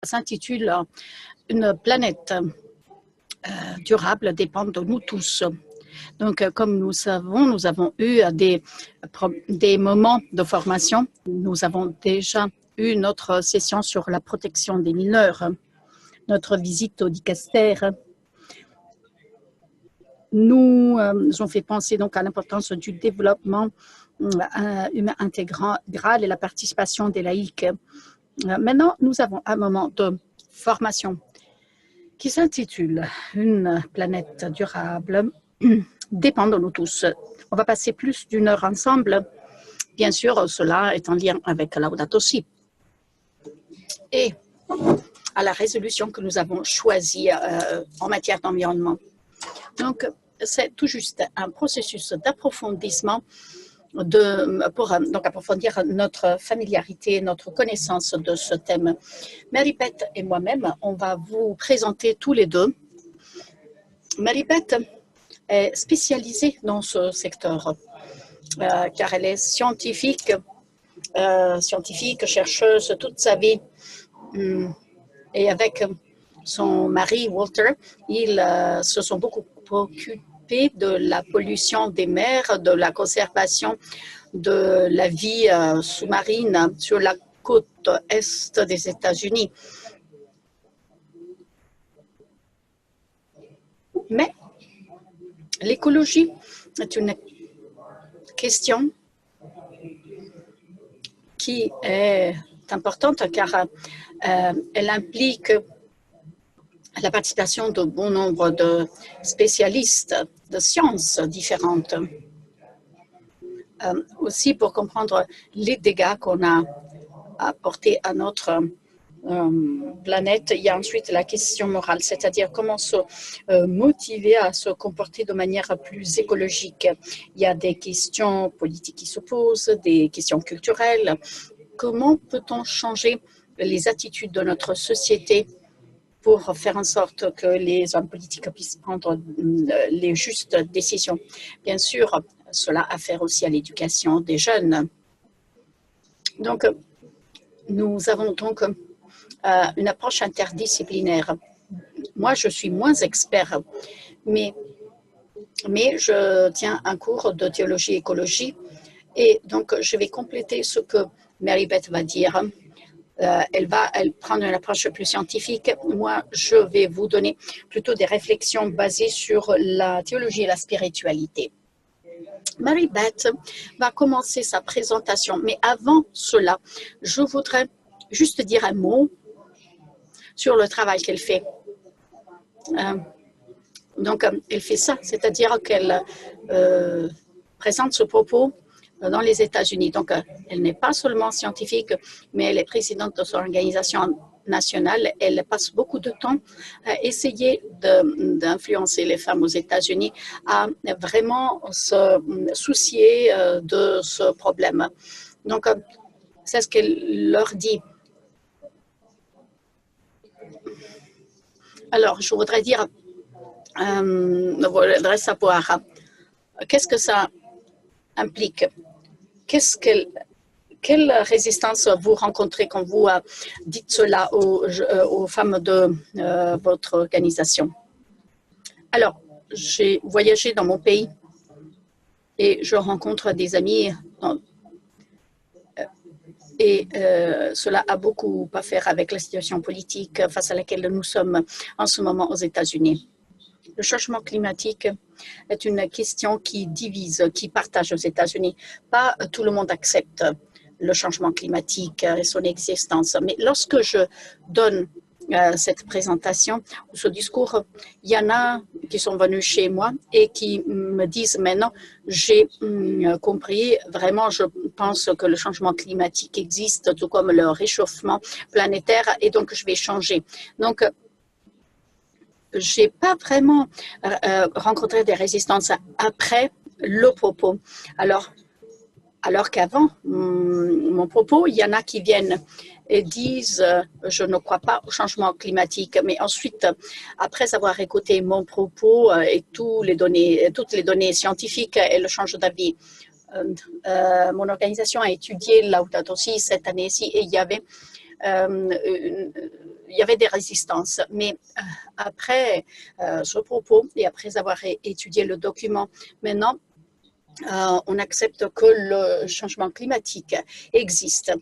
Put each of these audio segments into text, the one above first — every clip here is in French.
s'intitule « Une planète durable dépend de nous tous ». Donc, comme nous savons, nous avons eu des moments de formation. Nous avons déjà eu notre session sur la protection des mineurs, notre visite au Dicaster. Nous ont fait penser donc à l'importance du développement humain intégral et la participation des laïcs. Maintenant, nous avons un moment de formation qui s'intitule « Une planète durable dépend de nous tous ». On va passer plus d'1 heure ensemble. Bien sûr, cela est en lien avec Laudato Si et à la résolution que nous avons choisie en matière d'environnement. Donc, c'est tout juste un processus d'approfondissement pour donc approfondir notre familiarité, notre connaissance de ce thème. Mary-Beth et moi-même, on va vous présenter tous les deux. Mary-Beth est spécialisée dans ce secteur car elle est scientifique, chercheuse toute sa vie. Et avec son mari Walter, ils se sont beaucoup occupés de la pollution des mers, de la conservation de la vie sous-marine sur la côte est des États-Unis. Mais l'écologie est une question qui est importante car elle implique la participation de bon nombre de spécialistes de sciences différentes. Aussi pour comprendre les dégâts qu'on a apportés à notre planète, il y a ensuite la question morale, c'est-à-dire comment se motiver à se comporter de manière plus écologique. Il y a des questions politiques qui se posent, des questions culturelles. Comment peut-on changer les attitudes de notre société pour faire en sorte que les hommes politiques puissent prendre les justes décisions? Bien sûr, cela a affaire aussi à l'éducation des jeunes. Donc, nous avons donc une approche interdisciplinaire. Moi, je suis moins expert, mais je tiens un cours de théologie-écologie et donc je vais compléter ce que Mary-Beth va dire. Elle va prendre une approche plus scientifique. Moi, je vais vous donner plutôt des réflexions basées sur la théologie et la spiritualité. Mary-Beth va commencer sa présentation, mais avant cela, je voudrais juste dire un mot sur le travail qu'elle fait. Donc, elle fait ça, c'est-à-dire qu'elle présente ce propos dans les États-Unis. Donc, elle n'est pas seulement scientifique, mais elle est présidente de son organisation nationale. Elle passe beaucoup de temps à essayer d'influencer les femmes aux États-Unis à vraiment se soucier de ce problème. Donc, c'est ce qu'elle leur dit. Alors, je voudrais dire, je voudrais savoir, qu'est-ce que ça implique? Quelle résistance vous rencontrez quand vous dites cela aux femmes de votre organisation? Alors, j'ai voyagé dans mon pays et je rencontre des amis et cela a beaucoup à faire avec la situation politique face à laquelle nous sommes en ce moment aux États-Unis. Le changement climatique est une question qui divise, qui partage aux États-Unis. Pas tout le monde accepte le changement climatique et son existence. Mais lorsque je donne cette présentation, ce discours, il y en a qui sont venus chez moi et qui me disent maintenant, j'ai compris, vraiment, je pense que le changement climatique existe, tout comme le réchauffement planétaire, et donc je vais changer. Donc, je n'ai pas vraiment rencontré des résistances après le propos. Alors qu'avant mon propos, il y en a qui viennent et disent je ne crois pas au changement climatique. Mais ensuite, après avoir écouté mon propos et toutes les données scientifiques, elles changent d'avis. Mon organisation a étudié Laudato Si cette année-ci et il y avait il y avait des résistances. Mais après ce propos et après avoir étudié le document, maintenant, on accepte que le changement climatique existe.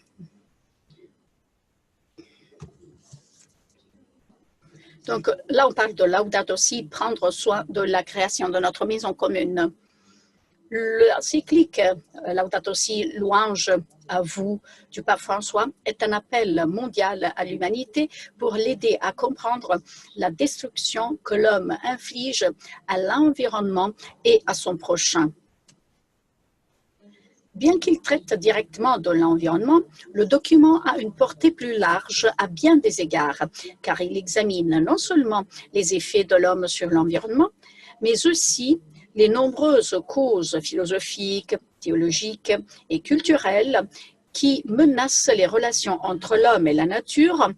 Donc là, on parle de Laudato Si, prendre soin de la création de notre maison commune. L'encyclique Laudato Si, louange à vous du pape François, est un appel mondial à l'humanité pour l'aider à comprendre la destruction que l'homme inflige à l'environnement et à son prochain. Bien qu'il traite directement de l'environnement, le document a une portée plus large à bien des égards, car il examine non seulement les effets de l'homme sur l'environnement, mais aussi les nombreuses causes philosophiques, théologiques et culturelles qui menacent les relations entre l'homme et la nature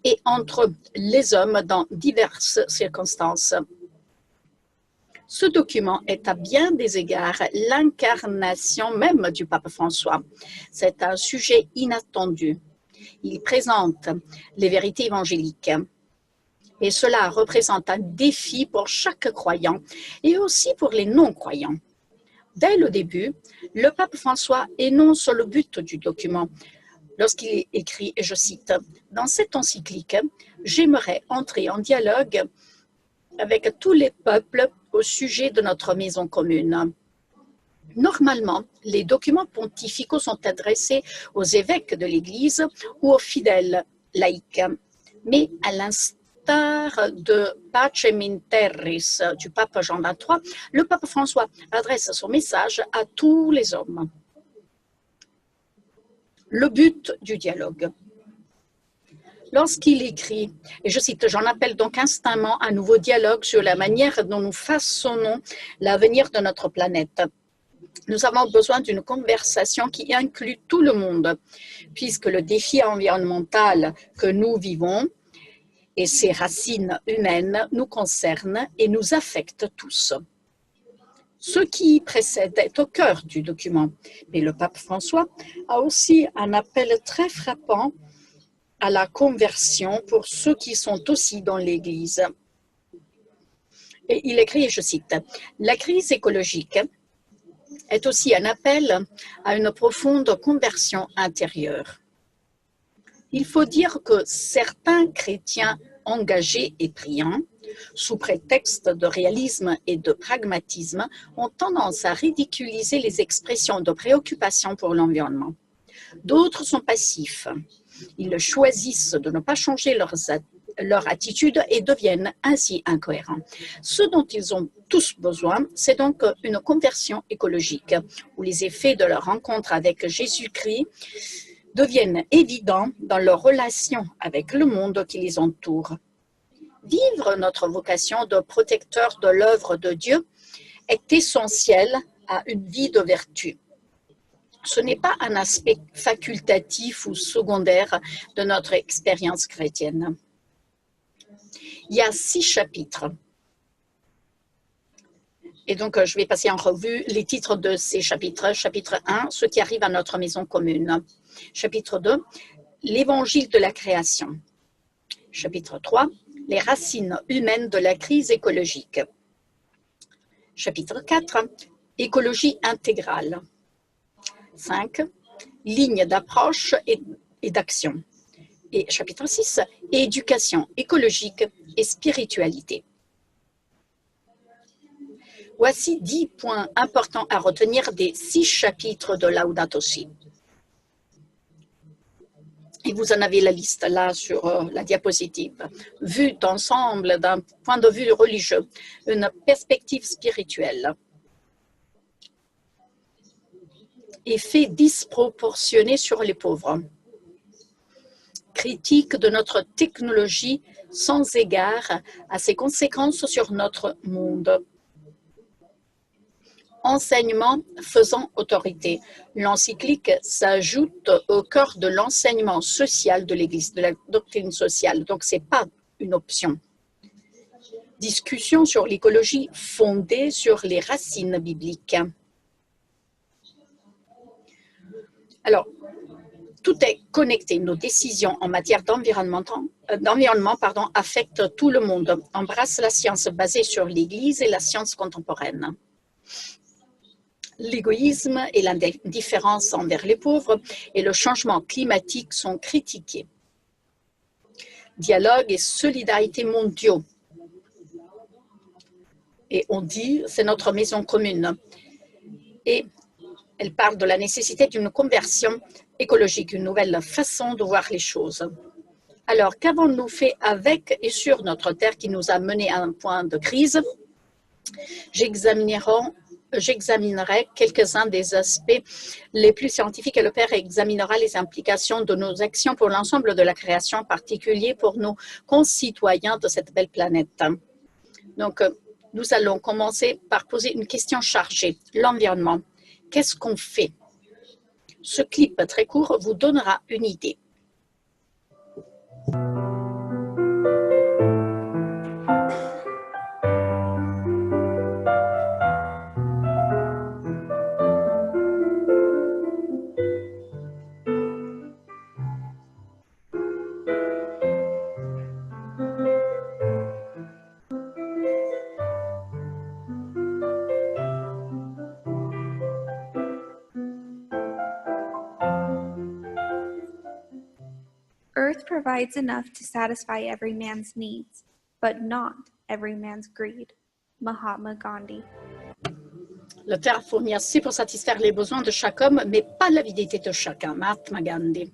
et entre les hommes dans diverses circonstances. Ce document est à bien des égards l'incarnation même du pape François. C'est un sujet inattendu. Il présente les vérités évangéliques. Et cela représente un défi pour chaque croyant et aussi pour les non-croyants. Dès le début, le pape François énonce le but du document lorsqu'il écrit, et je cite, « Dans cette encyclique, j'aimerais entrer en dialogue avec tous les peuples au sujet de notre maison commune. » Normalement, les documents pontificaux sont adressés aux évêques de l'Église ou aux fidèles laïcs. Mais à l'instar de Pace in Terris du pape Jean XXIII, le pape François adresse son message à tous les hommes. Le but du dialogue. Lorsqu'il écrit, et je cite, « J'en appelle donc instamment un nouveau dialogue sur la manière dont nous façonnons l'avenir de notre planète. Nous avons besoin d'une conversation qui inclut tout le monde, puisque le défi environnemental que nous vivons et ses racines humaines nous concernent et nous affectent tous. » Ce qui précède est au cœur du document, mais le pape François a aussi un appel très frappant à la conversion pour ceux qui sont aussi dans l'Église. Et il écrit, je cite, « La crise écologique est aussi un appel à une profonde conversion intérieure. Il faut dire que certains chrétiens engagés et priants, sous prétexte de réalisme et de pragmatisme, ont tendance à ridiculiser les expressions de préoccupation pour l'environnement. D'autres sont passifs. Ils choisissent de ne pas changer leur attitude et deviennent ainsi incohérents. Ce dont ils ont tous besoin, c'est donc une conversion écologique, où les effets de leur rencontre avec Jésus-Christ deviennent évidents dans leur relation avec le monde qui les entoure. Vivre notre vocation de protecteur de l'œuvre de Dieu est essentiel à une vie de vertu. Ce n'est pas un aspect facultatif ou secondaire de notre expérience chrétienne. Il y a 6 chapitres. Et donc, je vais passer en revue les titres de ces chapitres. Chapitre 1, ce qui arrive à notre maison commune. Chapitre 2, l'évangile de la création. Chapitre 3, les racines humaines de la crise écologique. Chapitre 4, écologie intégrale. 5, lignes d'approche et d'action. Et chapitre 6, éducation écologique et spiritualité. Voici 10 points importants à retenir des 6 chapitres de Laudato Si. Et vous en avez la liste là sur la diapositive. Vue d'ensemble d'un point de vue religieux, une perspective spirituelle. Effet disproportionné sur les pauvres. Critique de notre technologie sans égard à ses conséquences sur notre monde. Enseignement faisant autorité. L'encyclique s'ajoute au cœur de l'enseignement social de l'Église, de la doctrine sociale, donc ce n'est pas une option. Discussion sur l'écologie fondée sur les racines bibliques. Alors, Tout est connecté. Nos décisions en matière d'environnement affectent tout le monde, embrassent la science basée sur l'Église et la science contemporaine. L'égoïsme et l'indifférence envers les pauvres et le changement climatique sont critiqués. Dialogue et solidarité mondiaux. Et on dit, c'est notre maison commune. Et elle parle de la nécessité d'une conversion écologique, une nouvelle façon de voir les choses. Alors, qu'avons-nous fait avec et sur notre Terre qui nous a menés à un point de crise? J'examinerai quelques-uns des aspects les plus scientifiques et le Père examinera les implications de nos actions pour l'ensemble de la création, en particulier pour nos concitoyens de cette belle planète. Donc, nous allons commencer par poser une question chargée, l'environnement. Qu'est-ce qu'on fait? Ce clip très court vous donnera une idée. Earth provides enough to satisfy every man's needs, but not every man's greed. Mahatma Gandhi. La Terre fournit assez pour satisfaire les besoins de chaque homme, mais pas l'avidité de chacun. Mahatma Gandhi.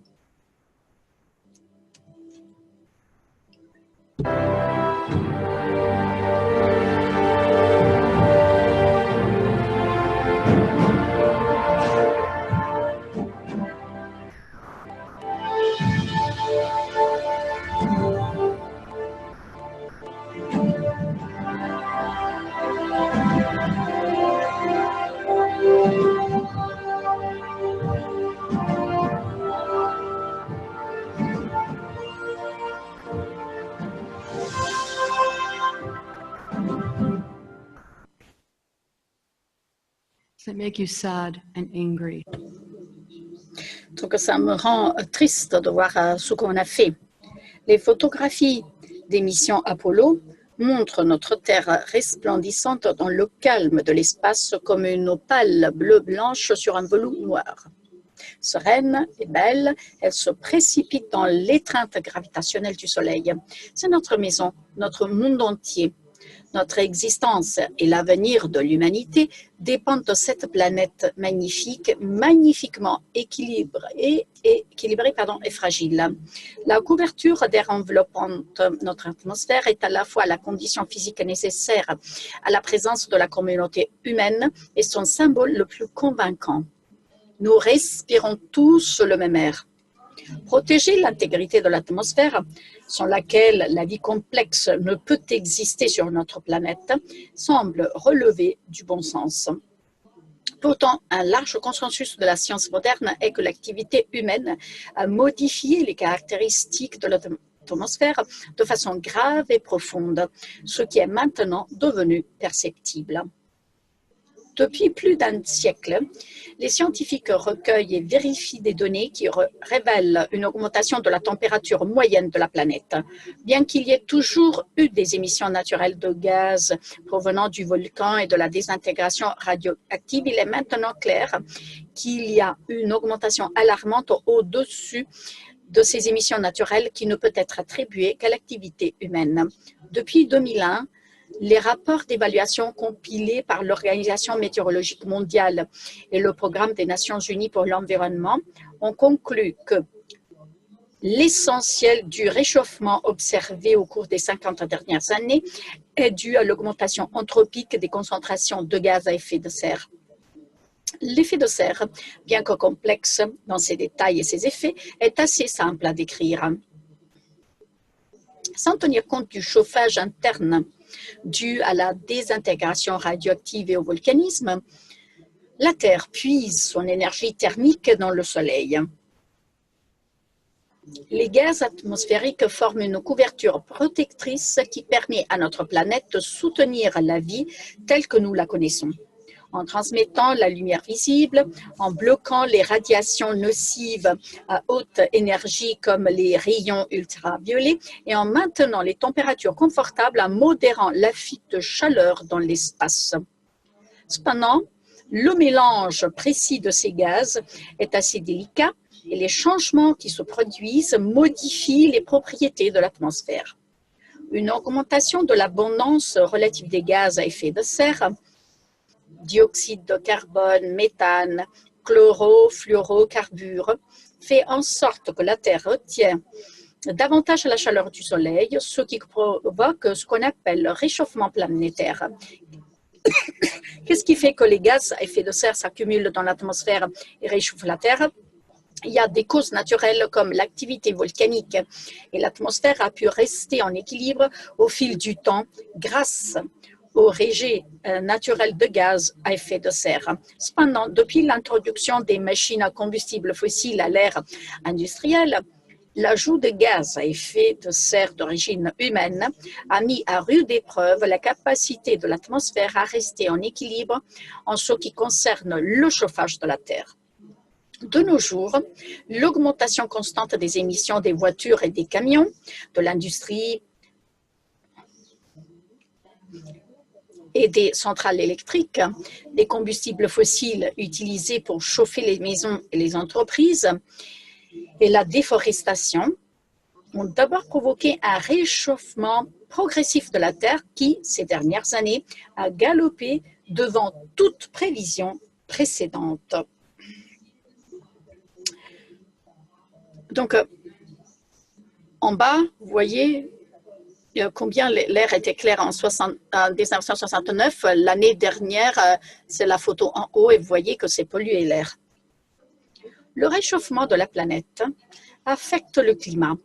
Does that make you sad and angry? Donc, ça me rend triste de voir ce qu'on a fait. Les photographies des missions Apollo montrent notre Terre resplendissante dans le calme de l'espace comme une opale bleu-blanche sur un velours noir. Sereine et belle, elle se précipite dans l'étreinte gravitationnelle du Soleil. C'est notre maison, notre monde entier. Notre existence et l'avenir de l'humanité dépendent de cette planète magnifique, magnifiquement équilibrée et fragile. La couverture d'air enveloppant notre atmosphère est à la fois la condition physique nécessaire à la présence de la communauté humaine et son symbole le plus convaincant. Nous respirons tous le même air. Protéger l'intégrité de l'atmosphère, sans laquelle la vie complexe ne peut exister sur notre planète, semble relever du bon sens. Pourtant, un large consensus de la science moderne est que l'activité humaine a modifié les caractéristiques de l'atmosphère de façon grave et profonde, ce qui est maintenant devenu perceptible. Depuis plus d'un siècle, les scientifiques recueillent et vérifient des données qui révèlent une augmentation de la température moyenne de la planète. Bien qu'il y ait toujours eu des émissions naturelles de gaz provenant du volcan et de la désintégration radioactive, il est maintenant clair qu'il y a une augmentation alarmante au-dessus de ces émissions naturelles qui ne peut être attribuée qu'à l'activité humaine. Depuis 2001, les rapports d'évaluation compilés par l'Organisation météorologique mondiale et le Programme des Nations unies pour l'environnement ont conclu que l'essentiel du réchauffement observé au cours des 50 dernières années est dû à l'augmentation anthropique des concentrations de gaz à effet de serre. L'effet de serre, bien que complexe dans ses détails et ses effets, est assez simple à décrire. Sans tenir compte du chauffage interne dû à la désintégration radioactive et au volcanisme, la Terre puise son énergie thermique dans le Soleil. Les gaz atmosphériques forment une couverture protectrice qui permet à notre planète de soutenir la vie telle que nous la connaissons. en transmettant la lumière visible, en bloquant les radiations nocives à haute énergie comme les rayons ultraviolets et en maintenant les températures confortables en modérant la fuite de chaleur dans l'espace. Cependant, le mélange précis de ces gaz est assez délicat et les changements qui se produisent modifient les propriétés de l'atmosphère. Une augmentation de l'abondance relative des gaz à effet de serre, dioxyde de carbone, méthane, chlorofluorocarbures, fait en sorte que la Terre retient davantage la chaleur du Soleil, ce qui provoque ce qu'on appelle le réchauffement planétaire. Qu'est-ce qui fait que les gaz à effet de serre s'accumulent dans l'atmosphère et réchauffent la Terre? Il y a des causes naturelles comme l'activité volcanique et l'atmosphère a pu rester en équilibre au fil du temps grâce au rejet naturel de gaz à effet de serre. Cependant, depuis l'introduction des machines à combustible fossile à l'ère industrielle, l'ajout de gaz à effet de serre d'origine humaine a mis à rude épreuve la capacité de l'atmosphère à rester en équilibre en ce qui concerne le chauffage de la Terre. De nos jours, l'augmentation constante des émissions des voitures et des camions, de l'industrie et des centrales électriques, des combustibles fossiles utilisés pour chauffer les maisons et les entreprises, et la déforestation ont d'abord provoqué un réchauffement progressif de la Terre qui, ces dernières années, a galopé devant toute prévision précédente. Donc, en bas, vous voyez combien l'air était clair en 1969. L'année dernière, c'est la photo en haut et vous voyez que c'est pollué l'air. Le réchauffement de la planète affecte le climat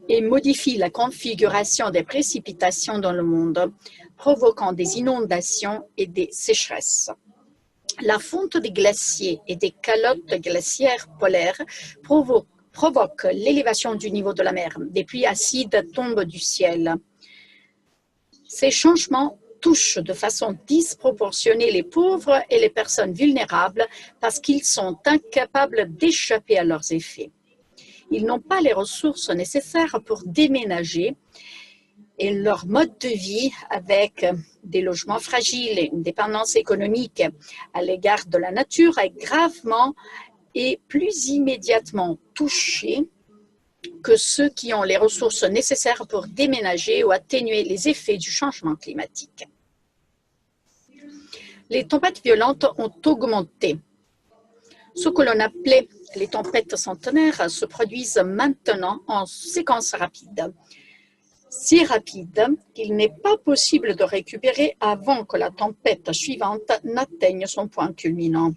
et modifie la configuration des précipitations dans le monde, provoquant des inondations et des sécheresses. La fonte des glaciers et des calottes glaciaires polaires provoque l'élévation du niveau de la mer. Des pluies acides tombent du ciel. Ces changements touchent de façon disproportionnée les pauvres et les personnes vulnérables parce qu'ils sont incapables d'échapper à leurs effets. Ils n'ont pas les ressources nécessaires pour déménager et leur mode de vie avec des logements fragiles et une dépendance économique à l'égard de la nature est gravement et plus immédiatement touchés que ceux qui ont les ressources nécessaires pour déménager ou atténuer les effets du changement climatique. Les tempêtes violentes ont augmenté. Ce que l'on appelait les tempêtes centenaires se produisent maintenant en séquence rapide. Si rapide qu'il n'est pas possible de récupérer avant que la tempête suivante n'atteigne son point culminant.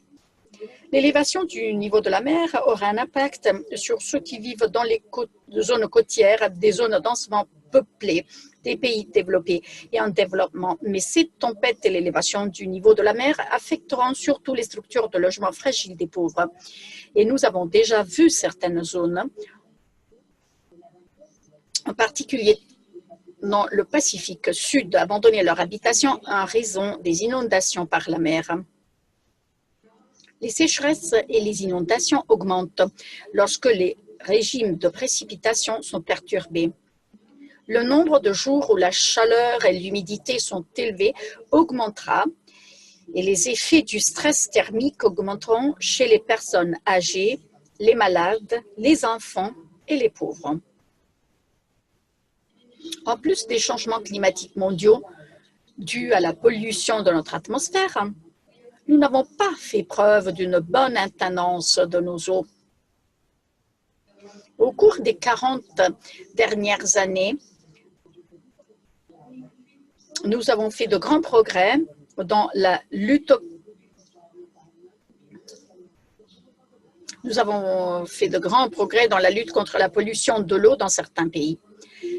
L'élévation du niveau de la mer aura un impact sur ceux qui vivent dans les zones côtières, des zones densément peuplées, des pays développés et en développement. Mais ces tempêtes et l'élévation du niveau de la mer affecteront surtout les structures de logement fragiles des pauvres. Et nous avons déjà vu certaines zones, en particulier dans le Pacifique Sud, abandonner leur habitation en raison des inondations par la mer. Les sécheresses et les inondations augmentent lorsque les régimes de précipitation sont perturbés. Le nombre de jours où la chaleur et l'humidité sont élevés augmentera et les effets du stress thermique augmenteront chez les personnes âgées, les malades, les enfants et les pauvres. En plus des changements climatiques mondiaux dus à la pollution de notre atmosphère, nous n'avons pas fait preuve d'une bonne intenance de nos eaux. Au cours des 40 dernières années, nous avons fait de grands progrès dans la lutte. Nous avons fait de grands progrès dans la lutte contre la pollution de l'eau dans certains pays.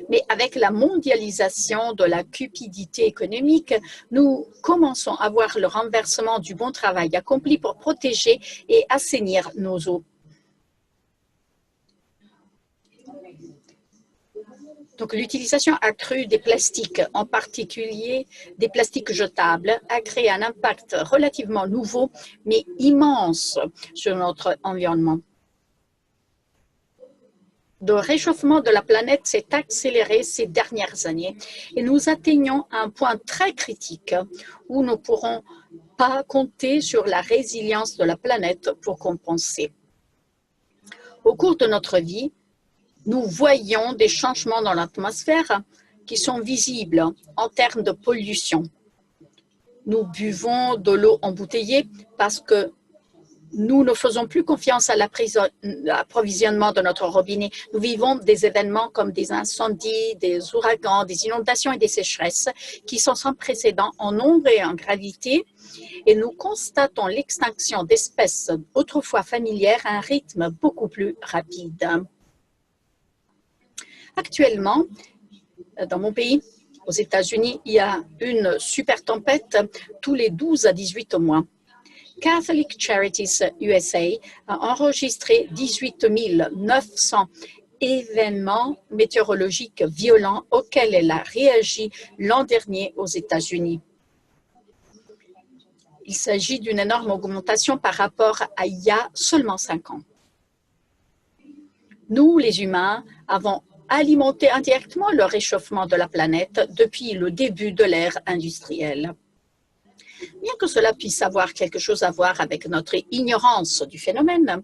Mais avec la mondialisation de la cupidité économique, nous commençons à voir le renversement du bon travail accompli pour protéger et assainir nos eaux. Donc, l'utilisation accrue des plastiques, en particulier des plastiques jetables, a créé un impact relativement nouveau, mais immense sur notre environnement. Le réchauffement de la planète s'est accéléré ces dernières années et nous atteignons un point très critique où nous ne pourrons pas compter sur la résilience de la planète pour compenser. Au cours de notre vie, nous voyons des changements dans l'atmosphère qui sont visibles en termes de pollution. Nous buvons de l'eau embouteillée parce que nous ne faisons plus confiance à l'approvisionnement de notre robinet. Nous vivons des événements comme des incendies, des ouragans, des inondations et des sécheresses qui sont sans précédent en nombre et en gravité. Et nous constatons l'extinction d'espèces autrefois familières à un rythme beaucoup plus rapide. Actuellement, dans mon pays, aux États-Unis, il y a une super tempête tous les 12 à 18 mois. Catholic Charities USA a enregistré 18 900 événements météorologiques violents auxquels elle a réagi l'an dernier aux États-Unis. Il s'agit d'une énorme augmentation par rapport à il y a seulement 5 ans. Nous, les humains, avons alimenté indirectement le réchauffement de la planète depuis le début de l'ère industrielle. Bien que cela puisse avoir quelque chose à voir avec notre ignorance du phénomène,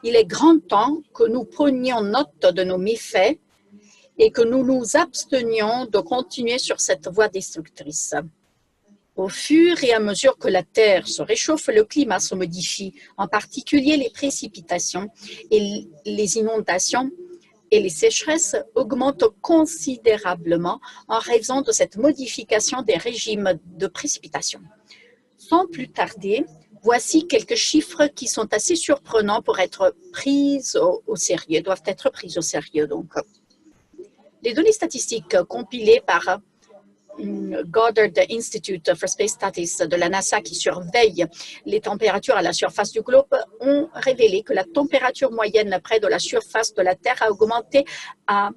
il est grand temps que nous prenions note de nos méfaits et que nous nous abstenions de continuer sur cette voie destructrice. Au fur et à mesure que la Terre se réchauffe, le climat se modifie, en particulier les précipitations et les inondations et les sécheresses augmentent considérablement en raison de cette modification des régimes de précipitation. Sans plus tarder, voici quelques chiffres qui sont assez surprenants pour être pris au sérieux, doivent être pris au sérieux. Donc, les données statistiques compilées par Goddard Institute for Space Studies de la NASA qui surveille les températures à la surface du globe ont révélé que la température moyenne près de la surface de la Terre a augmenté à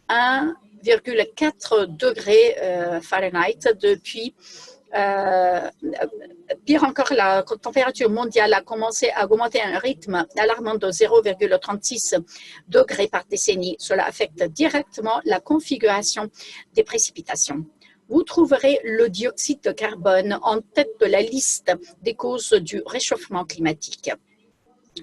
1,4 degrés Fahrenheit depuis pire encore, la température mondiale a commencé à augmenter à un rythme alarmant de 0,36 degrés par décennie. Cela affecte directement la configuration des précipitations. Vous trouverez le dioxyde de carbone en tête de la liste des causes du réchauffement climatique.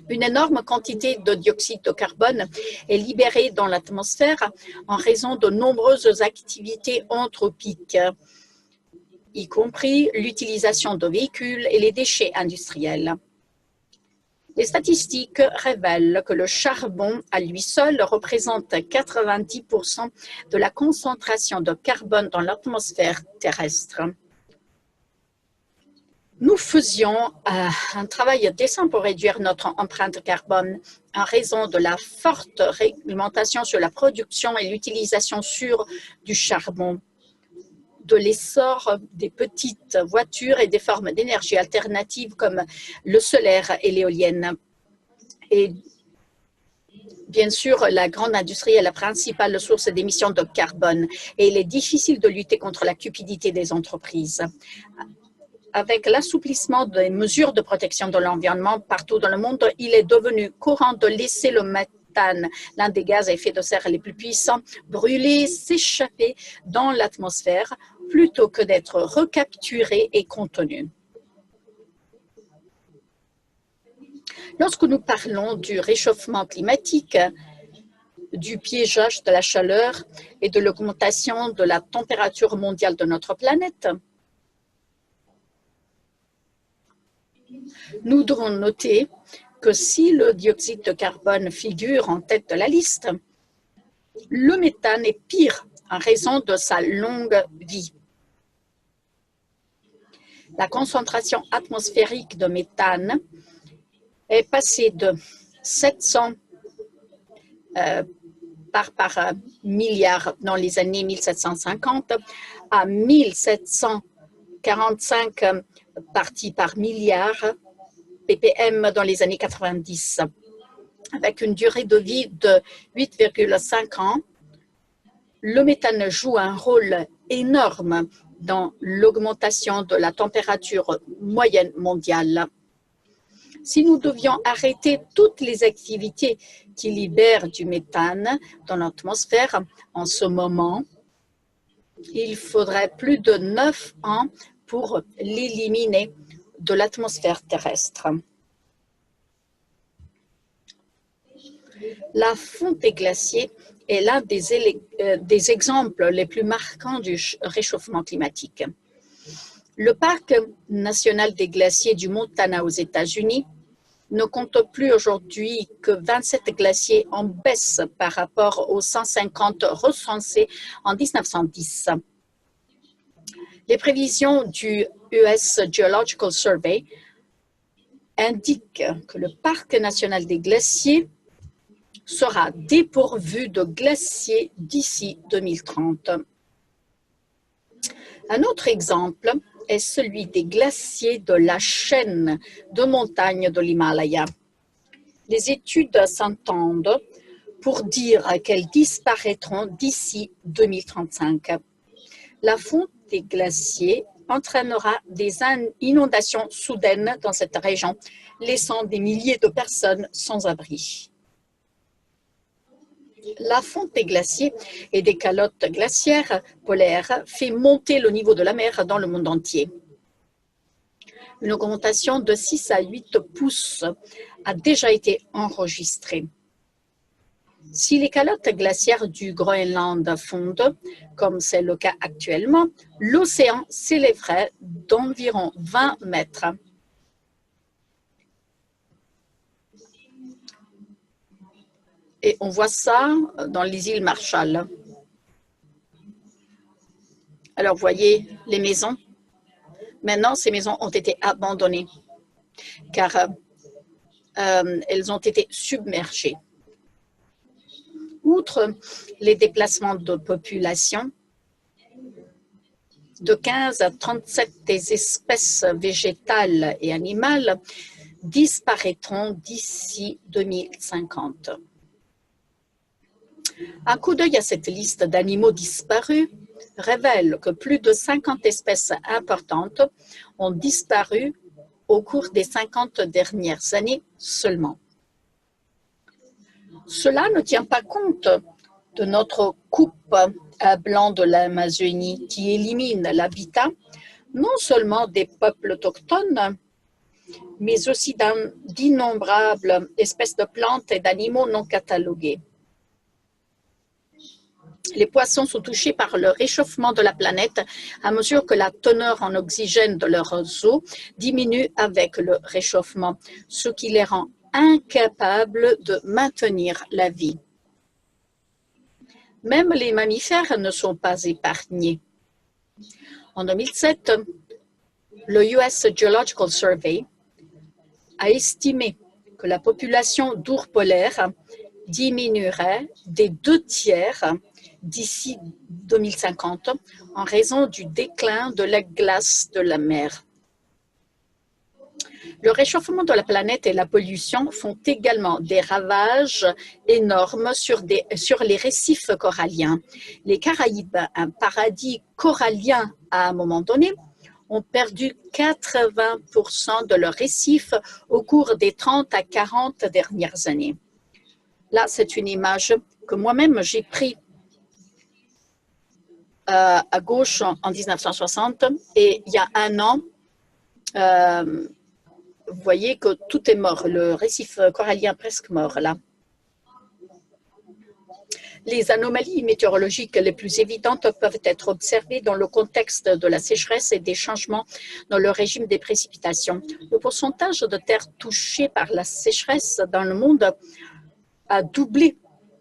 Une énorme quantité de dioxyde de carbone est libérée dans l'atmosphère en raison de nombreuses activités anthropiques, y compris l'utilisation de véhicules et les déchets industriels. Les statistiques révèlent que le charbon à lui seul représente 90% de la concentration de carbone dans l'atmosphère terrestre. Nous faisions un travail décent pour réduire notre empreinte carbone en raison de la forte réglementation sur la production et l'utilisation sûre du charbon, de l'essor des petites voitures et des formes d'énergie alternatives comme le solaire et l'éolienne. Et bien sûr, la grande industrie est la principale source d'émissions de carbone et il est difficile de lutter contre la cupidité des entreprises. Avec l'assouplissement des mesures de protection de l'environnement partout dans le monde, il est devenu courant de laisser le méthane, l'un des gaz à effet de serre les plus puissants, brûler, s'échapper dans l'atmosphère plutôt que d'être recapturé et contenu. Lorsque nous parlons du réchauffement climatique, du piégeage de la chaleur et de l'augmentation de la température mondiale de notre planète, nous devons noter que si le dioxyde de carbone figure en tête de la liste, le méthane est pire en raison de sa longue vie. La concentration atmosphérique de méthane est passée de 700 parts par milliard dans les années 1750 à 1745 parties par milliard ppm dans les années 90, avec une durée de vie de 8,5 ans. le méthane joue un rôle énorme dans l'augmentation de la température moyenne mondiale. Si nous devions arrêter toutes les activités qui libèrent du méthane dans l'atmosphère en ce moment, il faudrait plus de 9 ans pour l'éliminer de l'atmosphère terrestre. La fonte des glaciers est l'un des exemples les plus marquants du réchauffement climatique. Le parc national des glaciers du Montana aux États-Unis ne compte plus aujourd'hui que 27 glaciers en baisse par rapport aux 150 recensés en 1910. Les prévisions du US Geological Survey indiquent que le parc national des glaciers sera dépourvu de glaciers d'ici 2030. Un autre exemple est celui des glaciers de la chaîne de montagnes de l'Himalaya. Les études s'entendent pour dire qu'elles disparaîtront d'ici 2035. La fonte des glaciers entraînera des inondations soudaines dans cette région, laissant des milliers de personnes sans abri. La fonte des glaciers et des calottes glaciaires polaires fait monter le niveau de la mer dans le monde entier. Une augmentation de 6 à 8 pouces a déjà été enregistrée. Si les calottes glaciaires du Groenland fondent, comme c'est le cas actuellement, l'océan s'élèverait d'environ 20 mètres. Et on voit ça dans les îles Marshall. Alors, vous voyez les maisons. Maintenant, ces maisons ont été abandonnées car elles ont été submergées. Outre les déplacements de population, de 15 à 37 des espèces végétales et animales disparaîtront d'ici 2050. Un coup d'œil à cette liste d'animaux disparus révèle que plus de 50 espèces importantes ont disparu au cours des 50 dernières années seulement. Cela ne tient pas compte de notre coupe à blanc de l'Amazonie qui élimine l'habitat non seulement des peuples autochtones, mais aussi d'innombrables espèces de plantes et d'animaux non catalogués. Les poissons sont touchés par le réchauffement de la planète à mesure que la teneur en oxygène de leurs eaux diminue avec le réchauffement, ce qui les rend incapables de maintenir la vie. Même les mammifères ne sont pas épargnés. En 2007, le US Geological Survey a estimé que la population d'ours polaires diminuerait des 2/3 d'ici 2050 en raison du déclin de la glace de la mer. Le réchauffement de la planète et la pollution font également des ravages énormes sur les récifs coralliens. Les Caraïbes, un paradis corallien à un moment donné, ont perdu 80% de leurs récifs au cours des 30 à 40 dernières années. Là, c'est une image que moi-même j'ai prise à gauche en 1960 et il y a un an, vous voyez que tout est mort, le récif corallien presque mort là. Les anomalies météorologiques les plus évidentes peuvent être observées dans le contexte de la sécheresse et des changements dans le régime des précipitations. Le pourcentage de terres touchées par la sécheresse dans le monde a doublé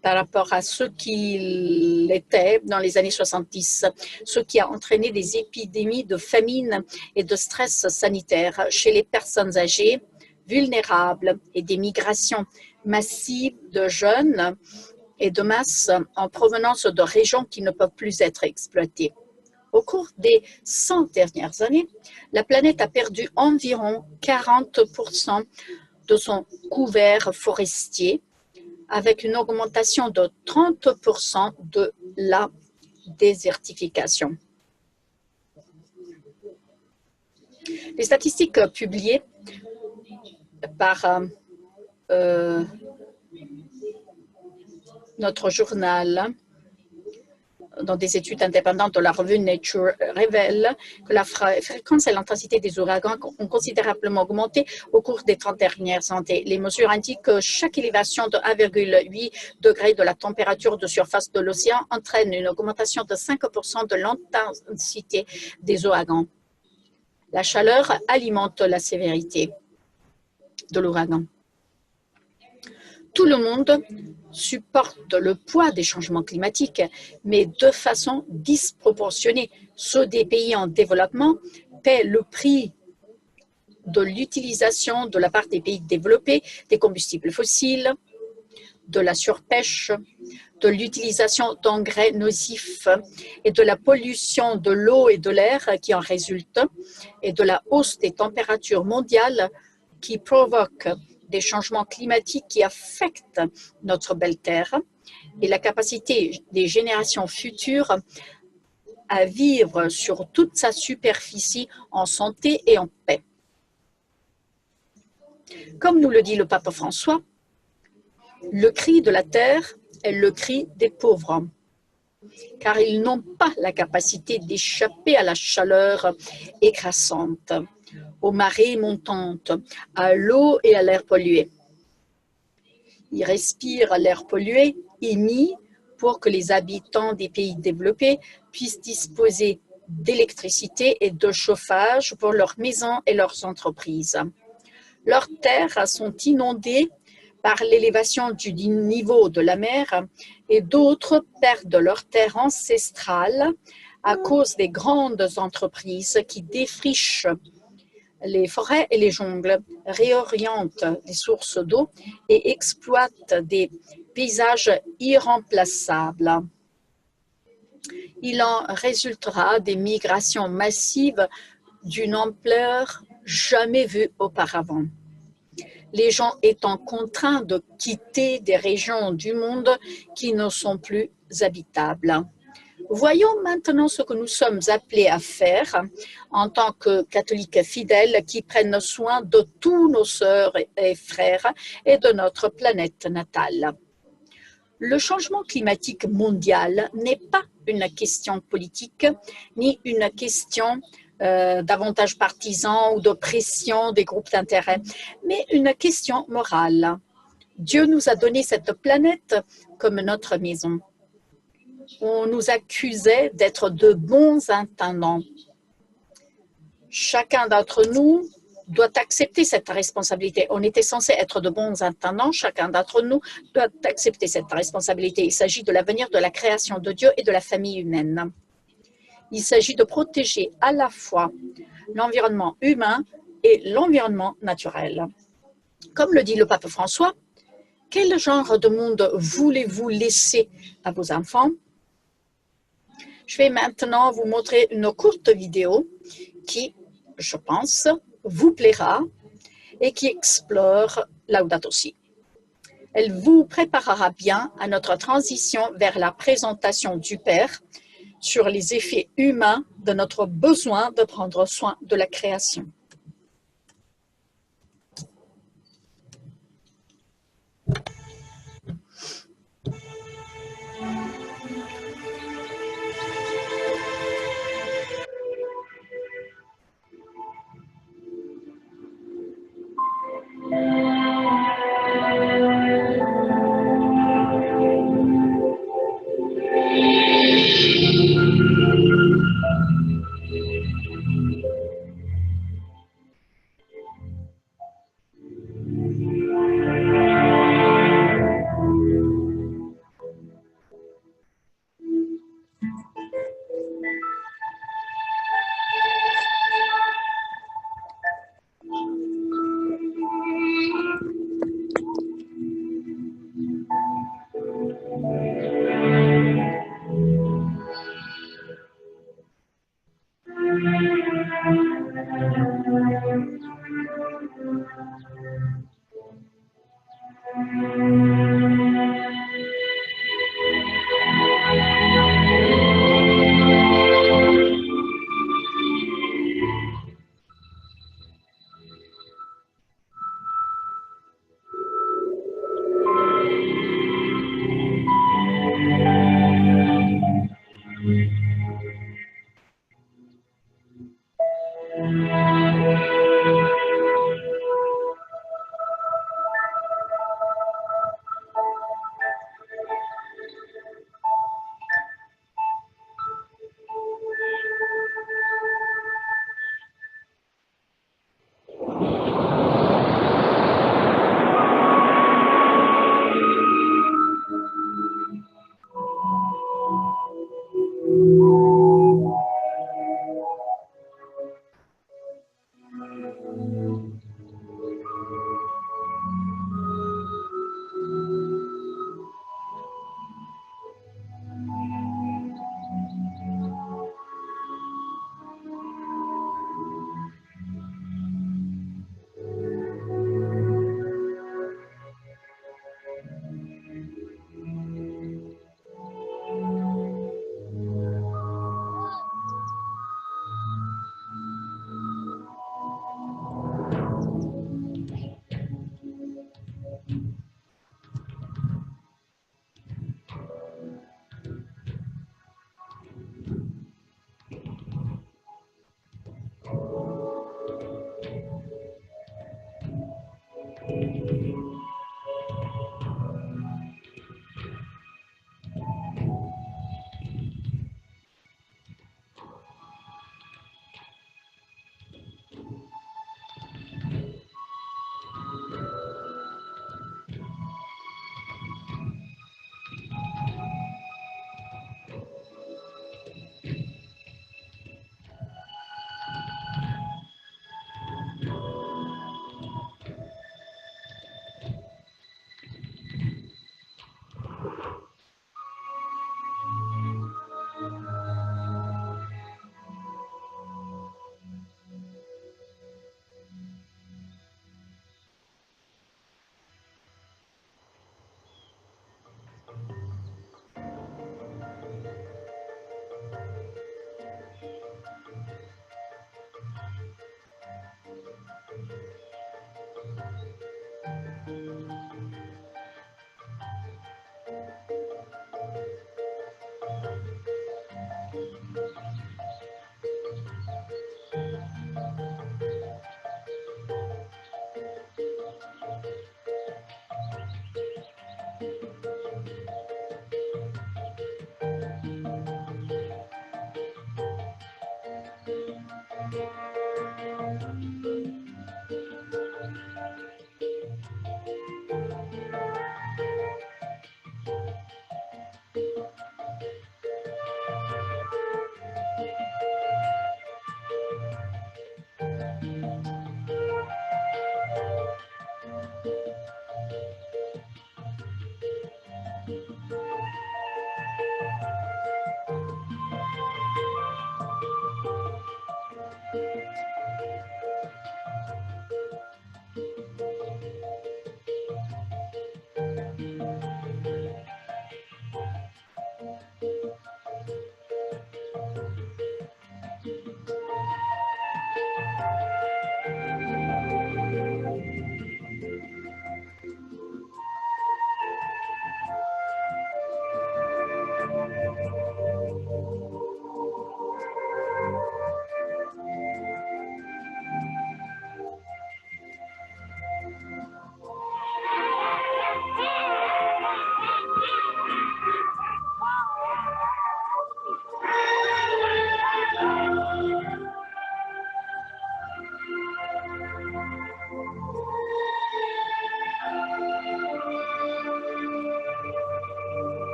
par rapport à ce qu'il était dans les années 70, ce qui a entraîné des épidémies de famine et de stress sanitaire chez les personnes âgées, vulnérables et des migrations massives de jeunes et de masse en provenance de régions qui ne peuvent plus être exploitées. Au cours des 100 dernières années, la planète a perdu environ 40% de son couvert forestier, avec une augmentation de 30% de la désertification. Les statistiques publiées par notre journal dans des études indépendantes de la revue Nature révèlent que la fréquence et l'intensité des ouragans ont considérablement augmenté au cours des 30 dernières années. Les mesures indiquent que chaque élévation de 1,8 degré de la température de surface de l'océan entraîne une augmentation de 5% de l'intensité des ouragans. La chaleur alimente la sévérité de l'ouragan. Tout le monde supporte le poids des changements climatiques, mais de façon disproportionnée. Ceux des pays en développement paient le prix de l'utilisation de la part des pays développés des combustibles fossiles, de la surpêche, de l'utilisation d'engrais nocifs et de la pollution de l'eau et de l'air qui en résulte, et de la hausse des températures mondiales qui provoque des changements climatiques qui affectent notre belle terre et la capacité des générations futures à vivre sur toute sa superficie en santé et en paix. Comme nous le dit le pape François, le cri de la terre est le cri des pauvres, car ils n'ont pas la capacité d'échapper à la chaleur écrasante, aux marées montantes, à l'eau et à l'air pollué. Ils respirent l'air pollué émis pour que les habitants des pays développés puissent disposer d'électricité et de chauffage pour leurs maisons et leurs entreprises. Leurs terres sont inondées par l'élévation du niveau de la mer et d'autres perdent leurs terres ancestrales à cause des grandes entreprises qui défrichent les forêts et les jungles, réorientent les sources d'eau et exploitent des paysages irremplaçables. Il en résultera des migrations massives d'une ampleur jamais vue auparavant. Les gens étant contraints de quitter des régions du monde qui ne sont plus habitables. Voyons maintenant ce que nous sommes appelés à faire en tant que catholiques fidèles qui prennent soin de tous nos sœurs et frères et de notre planète natale. Le changement climatique mondial n'est pas une question politique ni une question d'avantages partisans ou de pression des groupes d'intérêt, mais une question morale. Dieu nous a donné cette planète comme notre maison. On nous accusait d'être de bons intendants. Chacun d'entre nous doit accepter cette responsabilité. On était censé être de bons intendants. Chacun d'entre nous doit accepter cette responsabilité. Il s'agit de l'avenir de la création de Dieu et de la famille humaine. Il s'agit de protéger à la fois l'environnement humain et l'environnement naturel. Comme le dit le pape François, quel genre de monde voulez-vous laisser à vos enfants? Je vais maintenant vous montrer une courte vidéo qui, je pense, vous plaira et qui explore Laudato Si. Elle vous préparera bien à notre transition vers la présentation du Père sur les effets humains de notre besoin de prendre soin de la création.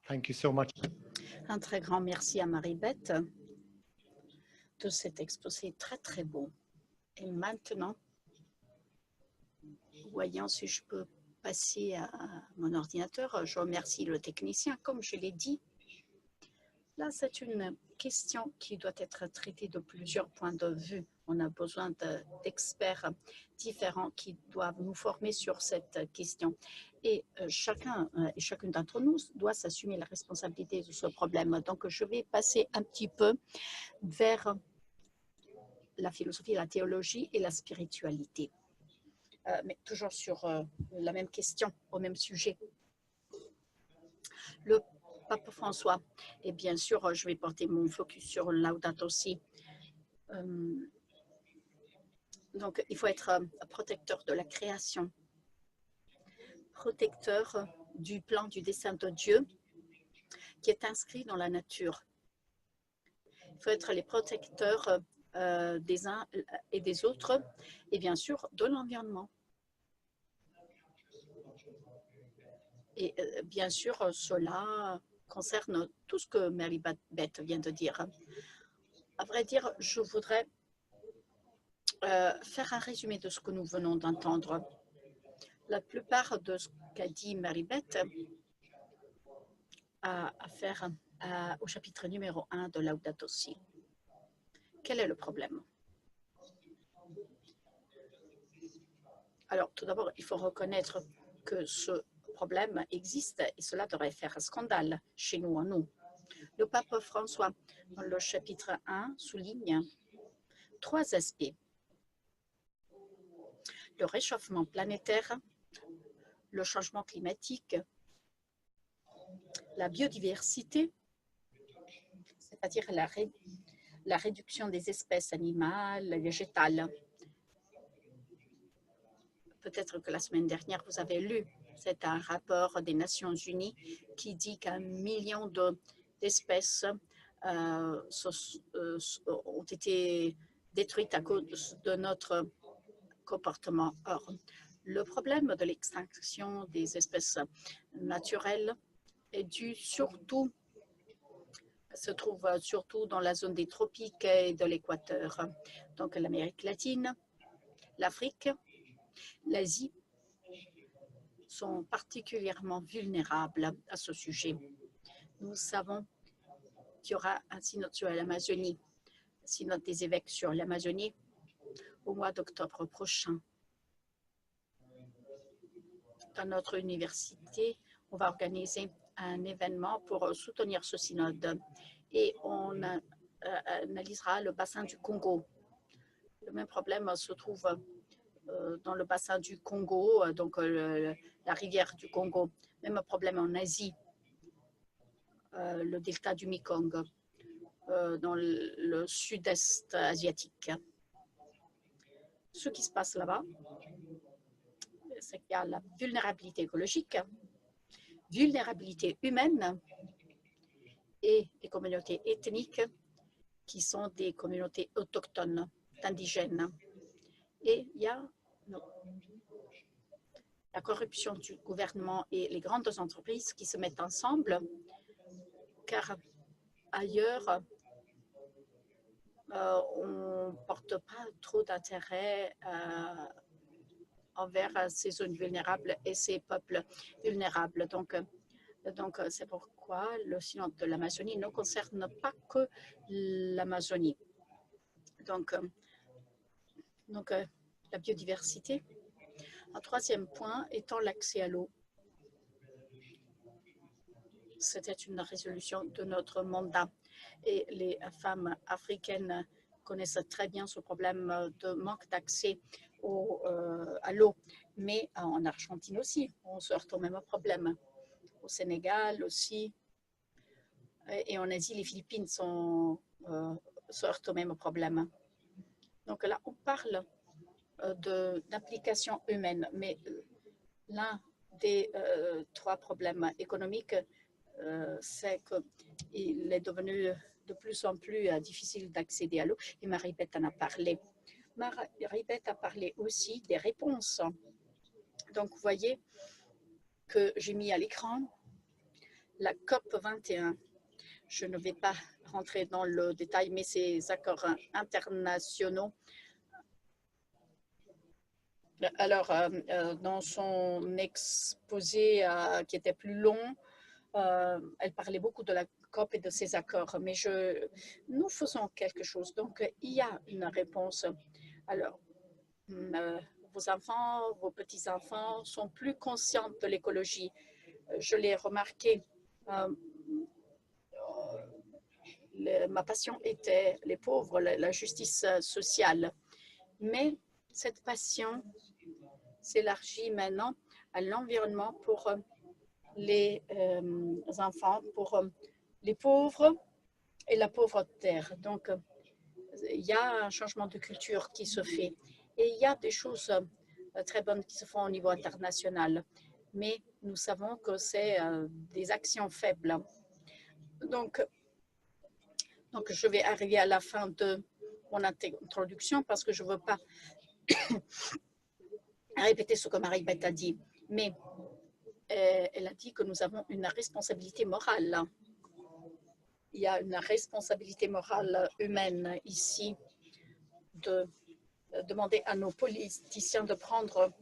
Thank you so much. Un très grand merci à Marie-Beth de cet exposé très, très beau. Et maintenant, voyons si je peux passer à mon ordinateur. Je remercie le technicien, comme je l'ai dit. Là, c'est une question qui doit être traitée de plusieurs points de vue. On a besoin d'experts différents qui doivent nous former sur cette question. Et chacun et chacune d'entre nous doit s'assumer la responsabilité de ce problème. Donc, je vais passer un petit peu vers la philosophie, la théologie et la spiritualité. Mais toujours sur la même question, au même sujet. Le Pape François, et bien sûr, je vais porter mon focus sur Laudato Si. Donc, il faut être protecteur de la création, protecteur du plan, du dessein de Dieu qui est inscrit dans la nature. Il faut être les protecteurs des uns et des autres, et bien sûr, de l'environnement. Et bien sûr, cela concerne tout ce que Marie-Beth vient de dire. À vrai dire, je voudrais faire un résumé de ce que nous venons d'entendre. La plupart de ce qu'a dit Marie-Beth a affaire au chapitre numéro 1 de Laudato Si. Quel est le problème? Alors, tout d'abord, il faut reconnaître que ce problème existe et cela devrait faire scandale chez nous, en nous. Le pape François, dans le chapitre 1, souligne 3 aspects. Le réchauffement planétaire, le changement climatique, la biodiversité, c'est-à-dire la réduction des espèces animales, végétales. Peut-être que la semaine dernière, vous avez lu, c'est un rapport des Nations Unies qui dit qu'1 million d'espèces ont été détruites à cause de notre comportement. Or, le problème de l'extinction des espèces naturelles est dû surtout, se trouve surtout dans la zone des tropiques et de l'équateur. Donc l'Amérique latine, l'Afrique, l'Asie sont particulièrement vulnérables à ce sujet. Nous savons qu'il y aura un synode sur l'Amazonie, un synode des évêques sur l'Amazonie au mois d'octobre prochain. Dans notre université, on va organiser un événement pour soutenir ce synode et on analysera le bassin du Congo. Le même problème se trouve dans le bassin du Congo, donc la rivière du Congo. Même problème en Asie, le delta du Mekong, dans le sud-est asiatique. Ce qui se passe là-bas, c'est qu'il y a la vulnérabilité écologique, vulnérabilité humaine et les communautés ethniques qui sont des communautés autochtones, indigènes. Et il y a la corruption du gouvernement et les grandes entreprises qui se mettent ensemble, car ailleurs, on ne porte pas trop d'intérêt envers ces zones vulnérables et ces peuples vulnérables. Donc c'est pourquoi le synode de l'Amazonie ne concerne pas que l'Amazonie. Donc, la biodiversité. Un troisième point étant l'accès à l'eau. C'était une résolution de notre mandat et les femmes africaines connaissent très bien ce problème de manque d'accès à l'eau. Mais en Argentine aussi, on se heurte au même problème. Au Sénégal aussi. Et en Asie, les Philippines se heurtent au même problème. Donc là, on parle d'implication humaine, mais l'un des 3 problèmes économiques, c'est qu'il est devenu de plus en plus difficile d'accéder à l'eau. Et Marie-Beth en a parlé. Marie-Beth a parlé aussi des réponses. Donc, vous voyez que j'ai mis à l'écran La COP 21, je ne vais pas rentrer dans le détail, mais ces accords internationaux. Alors, dans son exposé qui était plus long, elle parlait beaucoup de la COP et de ses accords, mais nous faisons quelque chose. Donc, il y a une réponse. Alors, vos enfants, vos petits-enfants sont plus conscients de l'écologie. Je l'ai remarqué. Ma passion était les pauvres, la justice sociale. Mais cette passion s'élargit maintenant à l'environnement pour les enfants, pour les pauvres et la pauvre terre. Donc, il y a un changement de culture qui se fait et il y a des choses très bonnes qui se font au niveau international. Mais nous savons que c'est des actions faibles. Donc, je vais arriver à la fin de mon introduction parce que je ne veux pas répéter ce que Marie-Beth a dit. Mais elle a dit que nous avons une responsabilité morale. Il y a une responsabilité morale humaine ici de demander à nos politiciens de prendre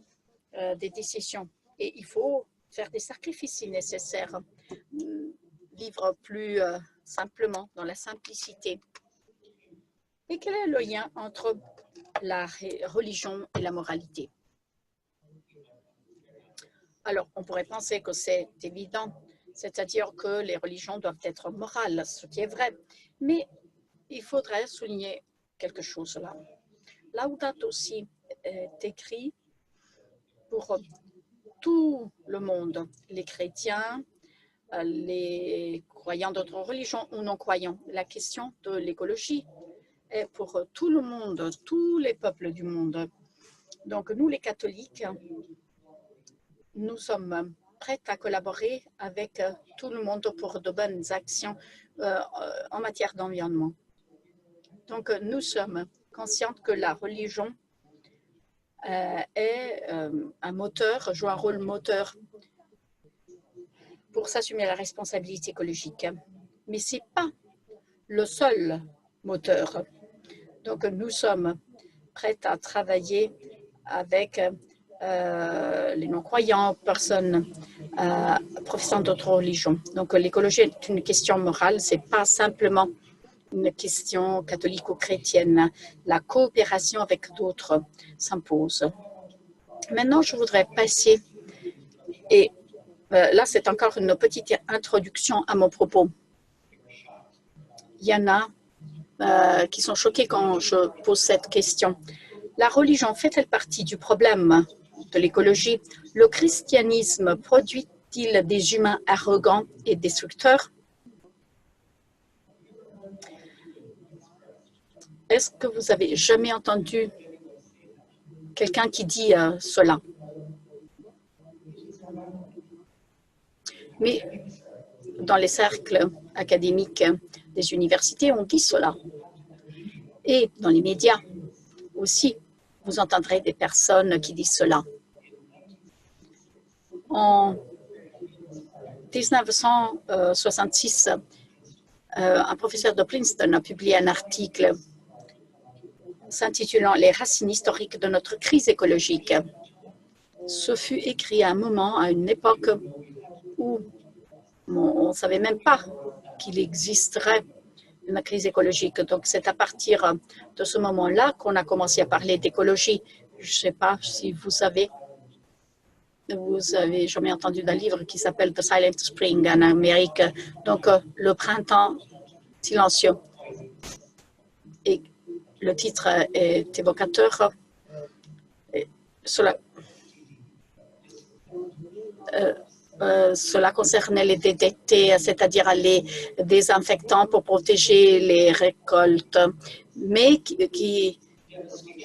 des décisions. Et il faut faire des sacrifices si nécessaire, vivre plus simplement, dans la simplicité. Et quel est le lien entre la religion et la moralité? Alors, on pourrait penser que c'est évident, c'est-à-dire que les religions doivent être morales, ce qui est vrai. Mais il faudrait souligner quelque chose là. Laudato Si est écrit pour tout le monde, les chrétiens, les croyants d'autres religions ou non-croyants. La question de l'écologie est pour tout le monde, tous les peuples du monde. Donc, nous, les catholiques, nous sommes prêts à collaborer avec tout le monde pour de bonnes actions en matière d'environnement. Donc, nous sommes conscients que la religion est un moteur, joue un rôle moteur pour s'assumer la responsabilité écologique. Mais ce n'est pas le seul moteur. Donc, nous sommes prêts à travailler avec les non-croyants, personnes professant d'autres religions. Donc, l'écologie est une question morale, ce n'est pas simplement une question catholique ou chrétienne. La coopération avec d'autres s'impose. Maintenant, je voudrais passer, et là, c'est encore une petite introduction à mon propos. Il y en a qui sont choqués quand je pose cette question. La religion fait-elle partie du problème de l'écologie? Le christianisme produit-il des humains arrogants et destructeurs? Est-ce que vous avez jamais entendu quelqu'un qui dit cela? Mais dans les cercles académiques des universités, on dit cela. Et dans les médias aussi, vous entendrez des personnes qui disent cela. En 1966, un professeur de Princeton a publié un article s'intitulant « Les racines historiques de notre crise écologique ». Ce fut écrit à un moment, à une époque où on ne savait même pas qu'il existerait une crise écologique. Donc, c'est à partir de ce moment-là qu'on a commencé à parler d'écologie. Je ne sais pas si vous avez jamais entendu d'un livre qui s'appelle The Silent Spring en Amérique. Donc, le printemps silencieux. Et le titre est évocateur. Cela concernait les DDT, c'est-à-dire les désinfectants pour protéger les récoltes, mais qui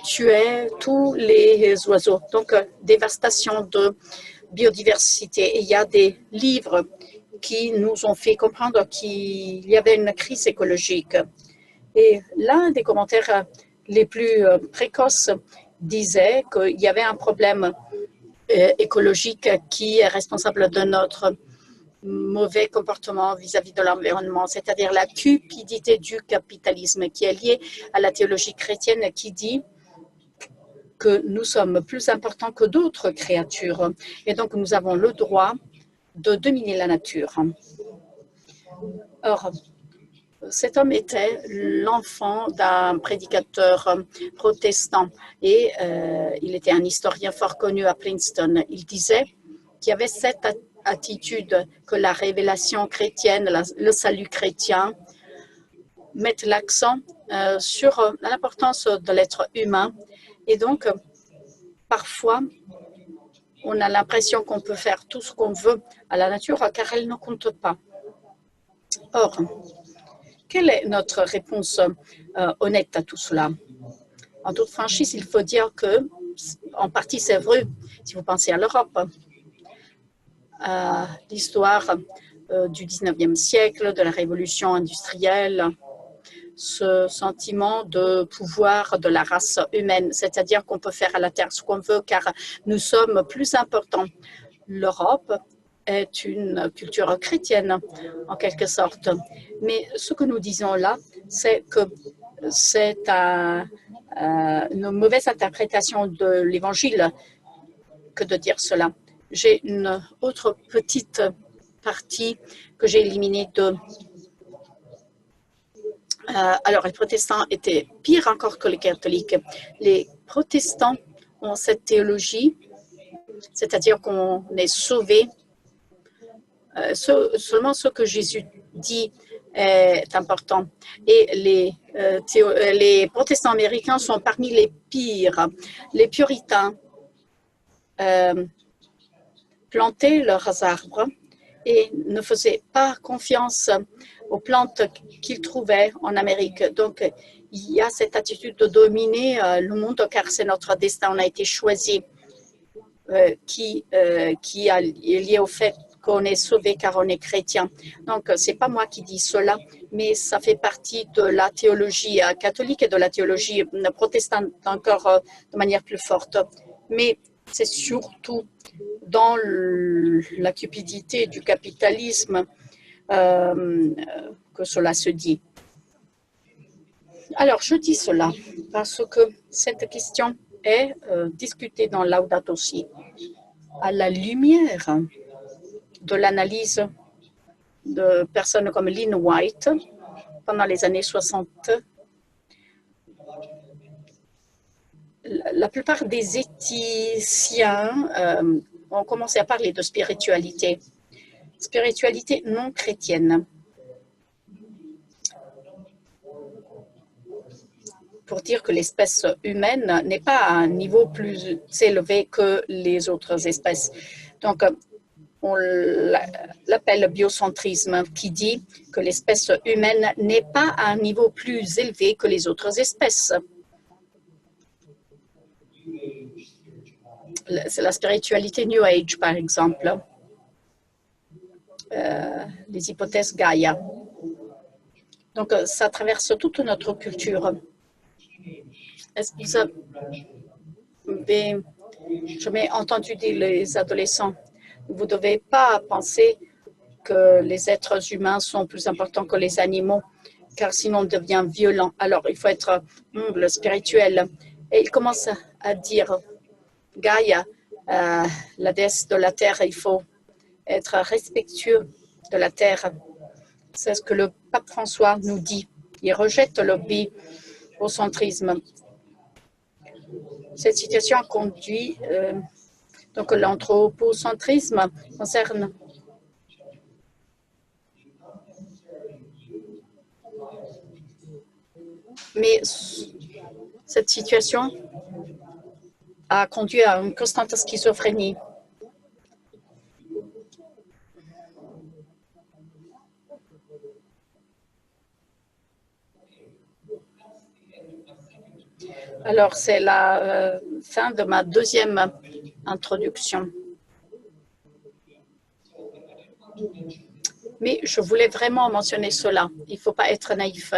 tuaient tous les oiseaux. Donc, dévastation de biodiversité. Et il y a des livres qui nous ont fait comprendre qu'il y avait une crise écologique. Et l'un des commentaires les plus précoces disait qu'il y avait un problème écologique qui est responsable de notre mauvais comportement vis-à-vis de l'environnement, c'est-à-dire la cupidité du capitalisme qui est liée à la théologie chrétienne qui dit que nous sommes plus importants que d'autres créatures et donc nous avons le droit de dominer la nature. Or, cet homme était l'enfant d'un prédicateur protestant et il était un historien fort connu à Princeton. Il disait qu'il y avait cette attitude que la révélation chrétienne, le salut chrétien, mettent l'accent sur l'importance de l'être humain. Et donc, parfois, on a l'impression qu'on peut faire tout ce qu'on veut à la nature car elle ne compte pas. Or, quelle est notre réponse honnête à tout cela? En toute franchise, il faut dire que, en partie, c'est vrai si vous pensez à l'Europe. L'histoire du 19e siècle, de la révolution industrielle, ce sentiment de pouvoir de la race humaine, c'est-à-dire qu'on peut faire à la Terre ce qu'on veut car nous sommes plus importants. L'Europe est une culture chrétienne, en quelque sorte. Mais ce que nous disons là, c'est que c'est une mauvaise interprétation de l'Évangile que de dire cela. J'ai une autre petite partie que j'ai éliminée de... alors, les protestants étaient pires encore que les catholiques. Les protestants ont cette théologie, c'est-à-dire qu'on est sauvé. Seulement ce que Jésus dit est important. Et les protestants américains sont parmi les pires. Les puritains plantaient leurs arbres et ne faisaient pas confiance aux plantes qu'ils trouvaient en Amérique. Donc, il y a cette attitude de dominer le monde car c'est notre destin. On a été choisi qui est lié au fait qu'on est sauvé car on est chrétien. Donc, ce n'est pas moi qui dis cela, mais ça fait partie de la théologie catholique et de la théologie protestante encore de manière plus forte. Mais c'est surtout dans la cupidité du capitalisme que cela se dit. Alors, je dis cela parce que cette question est discutée dans Laudato Si à la lumière de l'analyse de personnes comme Lynn White pendant les années 60. La plupart des éthiciens ont commencé à parler de spiritualité non chrétienne, pour dire que l'espèce humaine n'est pas à un niveau plus élevé que les autres espèces. Donc, on l'appelle biocentrisme, qui dit que l'espèce humaine n'est pas à un niveau plus élevé que les autres espèces. C'est la spiritualité New Age, par exemple. Les hypothèses Gaïa. Donc, ça traverse toute notre culture. Est-ce que vous avez jamais entendu dire les adolescents? Vous ne devez pas penser que les êtres humains sont plus importants que les animaux, car sinon on devient violent. Alors, il faut être humble, spirituel. Et il commence à dire, Gaïa, la déesse de la terre, il faut être respectueux de la terre. C'est ce que le pape François nous dit. Il rejette le biocentrisme. Cette situation conduit, donc l'anthropocentrisme concerne mais cette situation a conduit à une constante schizophrénie. Alors, c'est la fin de ma deuxième introduction. Mais je voulais vraiment mentionner cela. Il ne faut pas être naïf.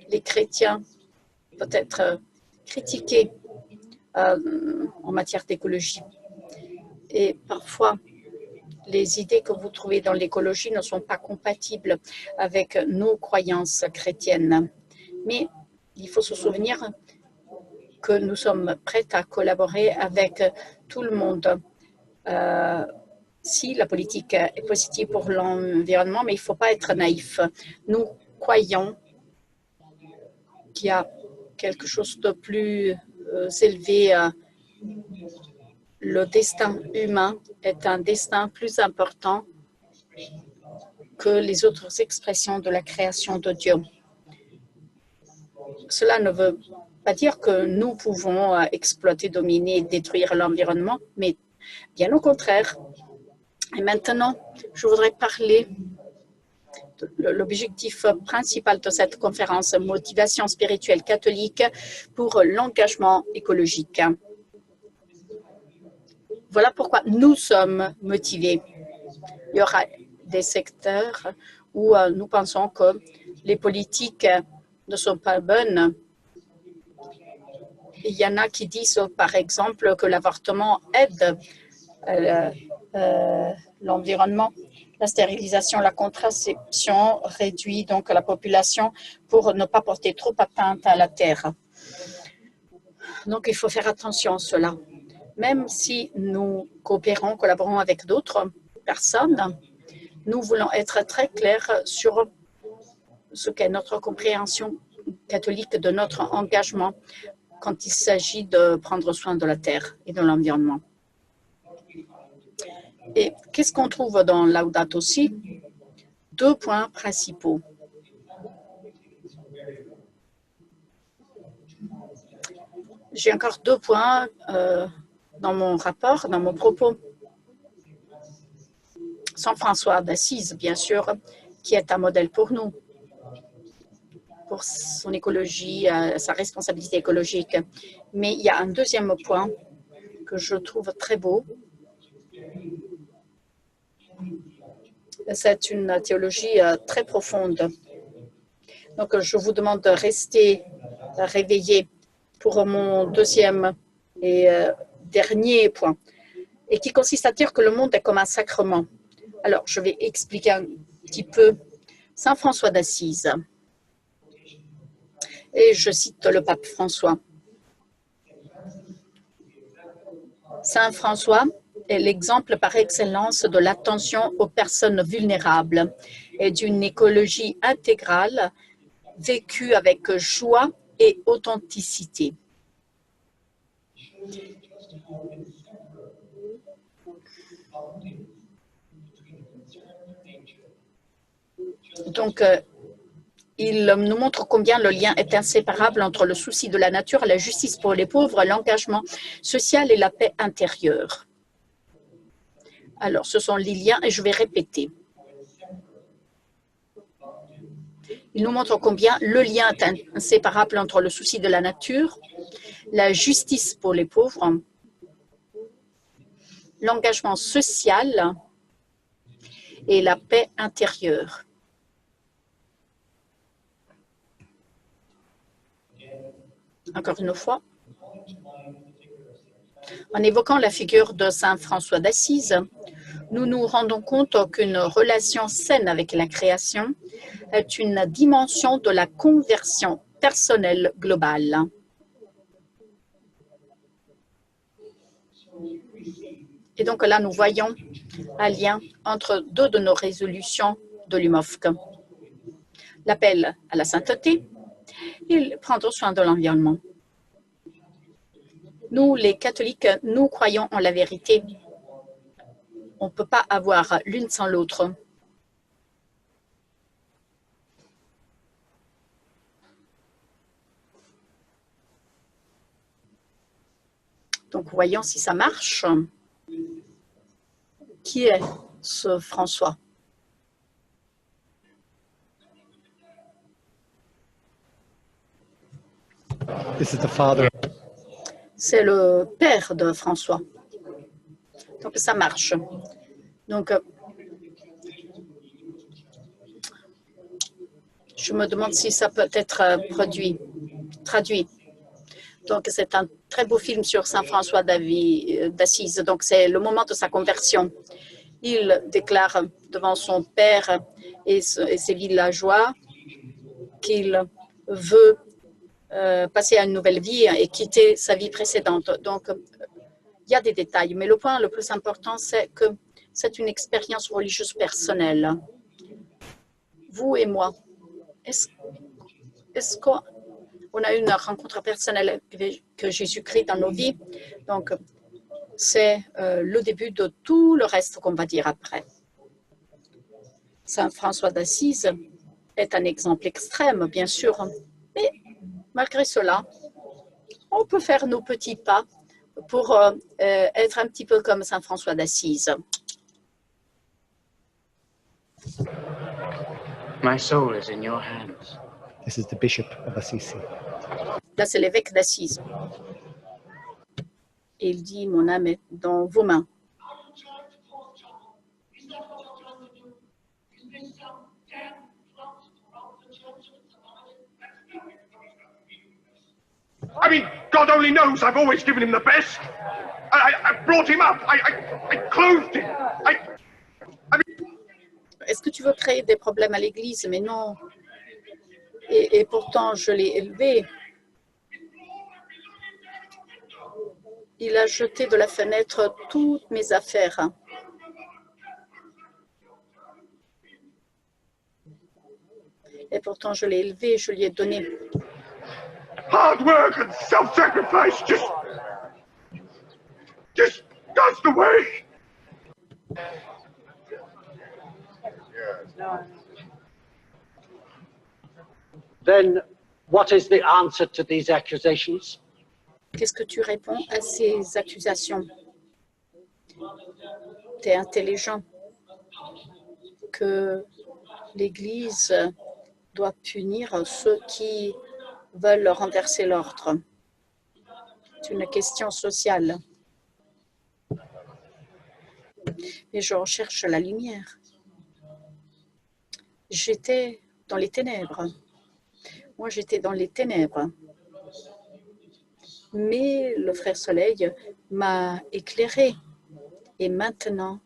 Les chrétiens peuvent être critiqués en matière d'écologie. Et parfois, les idées que vous trouvez dans l'écologie ne sont pas compatibles avec nos croyances chrétiennes. Mais il faut se souvenir que nous sommes prêts à collaborer avec tout le monde. Si la politique est positive pour l'environnement, mais il ne faut pas être naïf. Nous croyons qu'il y a quelque chose de plus élevé. Le destin humain est un destin plus important que les autres expressions de la création de Dieu. Cela ne veut pas dire que nous pouvons exploiter, dominer, détruire l'environnement, mais bien au contraire. Et maintenant, je voudrais parler de l'objectif principal de cette conférence, motivation spirituelle catholique pour l'engagement écologique. Voilà pourquoi nous sommes motivés. Il y aura des secteurs où nous pensons que les politiques ne sont pas bonnes. Il y en a qui disent, par exemple, que l'avortement aide l'environnement. La stérilisation, la contraception réduit donc la population pour ne pas porter trop atteinte à la terre. Donc, il faut faire attention à cela. Même si nous coopérons, collaborons avec d'autres personnes, nous voulons être très clairs sur ce qu'est notre compréhension catholique de notre engagement quand il s'agit de prendre soin de la terre et de l'environnement. Et qu'est-ce qu'on trouve dans Laudato Si? 2 points principaux. J'ai encore 2 points dans mon rapport, dans mon propos. Saint François d'Assise, bien sûr, qui est un modèle pour nous, pour son écologie, sa responsabilité écologique. Mais il y a un deuxième point que je trouve très beau. C'est une théologie très profonde. Donc, je vous demande de rester réveillés pour mon deuxième et dernier point, et qui consiste à dire que le monde est comme un sacrement. Alors, je vais expliquer un petit peu Saint François d'Assise. Et je cite le pape François. Saint François est l'exemple par excellence de l'attention aux personnes vulnérables et d'une écologie intégrale vécue avec joie et authenticité. Donc, il nous montre combien le lien est inséparable entre le souci de la nature, la justice pour les pauvres, l'engagement social et la paix intérieure. Alors, ce sont les liens et je vais répéter. Il nous montre combien le lien est inséparable entre le souci de la nature, la justice pour les pauvres, l'engagement social et la paix intérieure. Encore une fois, en évoquant la figure de Saint François d'Assise, nous nous rendons compte qu'une relation saine avec la création est une dimension de la conversion personnelle globale. Et donc là, nous voyons un lien entre 2 de nos résolutions de l'UMOFC. L'appel à la sainteté et prendre soin de l'environnement. Nous, les catholiques, nous croyons en la vérité. On ne peut pas avoir l'une sans l'autre. Donc, voyons si ça marche. Qui est ce François? C'est le père de François. Donc, ça marche. Donc, je me demande si ça peut être traduit. Donc, c'est un très beau film sur Saint François d'Assise. Donc, c'est le moment de sa conversion. Il déclare devant son père et ses villageois qu'il veut passer à une nouvelle vie et quitter sa vie précédente. Donc, il y a des détails, mais le point le plus important, c'est que c'est une expérience religieuse personnelle. Vous et moi, est-ce qu'on a eu une rencontre personnelle que Jésus-Christ dans nos vies? Donc, c'est le début de tout le reste qu'on va dire après. Saint François d'Assise est un exemple extrême, bien sûr, mais malgré cela, on peut faire nos petits pas pour être un petit peu comme Saint François d'Assise. My soul is in your hands. This is the Bishop of Assisi. Là, c'est l'évêque d'Assise. Et il dit, mon âme est dans vos mains. I mean, God only knows I've always given him the best. I brought him up. I clothed him. Est-ce que tu veux créer des problèmes à l'Église? Mais non. Et pourtant, je l'ai élevé. Il a jeté de la fenêtre toutes mes affaires. Et pourtant, je l'ai élevé, je lui ai donné. Hard work and self-sacrifice just that's the way. Then what is the answer to these accusations? Qu'est-ce que tu réponds à ces accusations? Tu es intelligent, que l'Église doit punir ceux qui veulent renverser l'ordre. C'est une question sociale. Et je recherche la lumière. J'étais dans les ténèbres. Moi, j'étais dans les ténèbres. Mais le frère Soleil m'a éclairé. Et maintenant,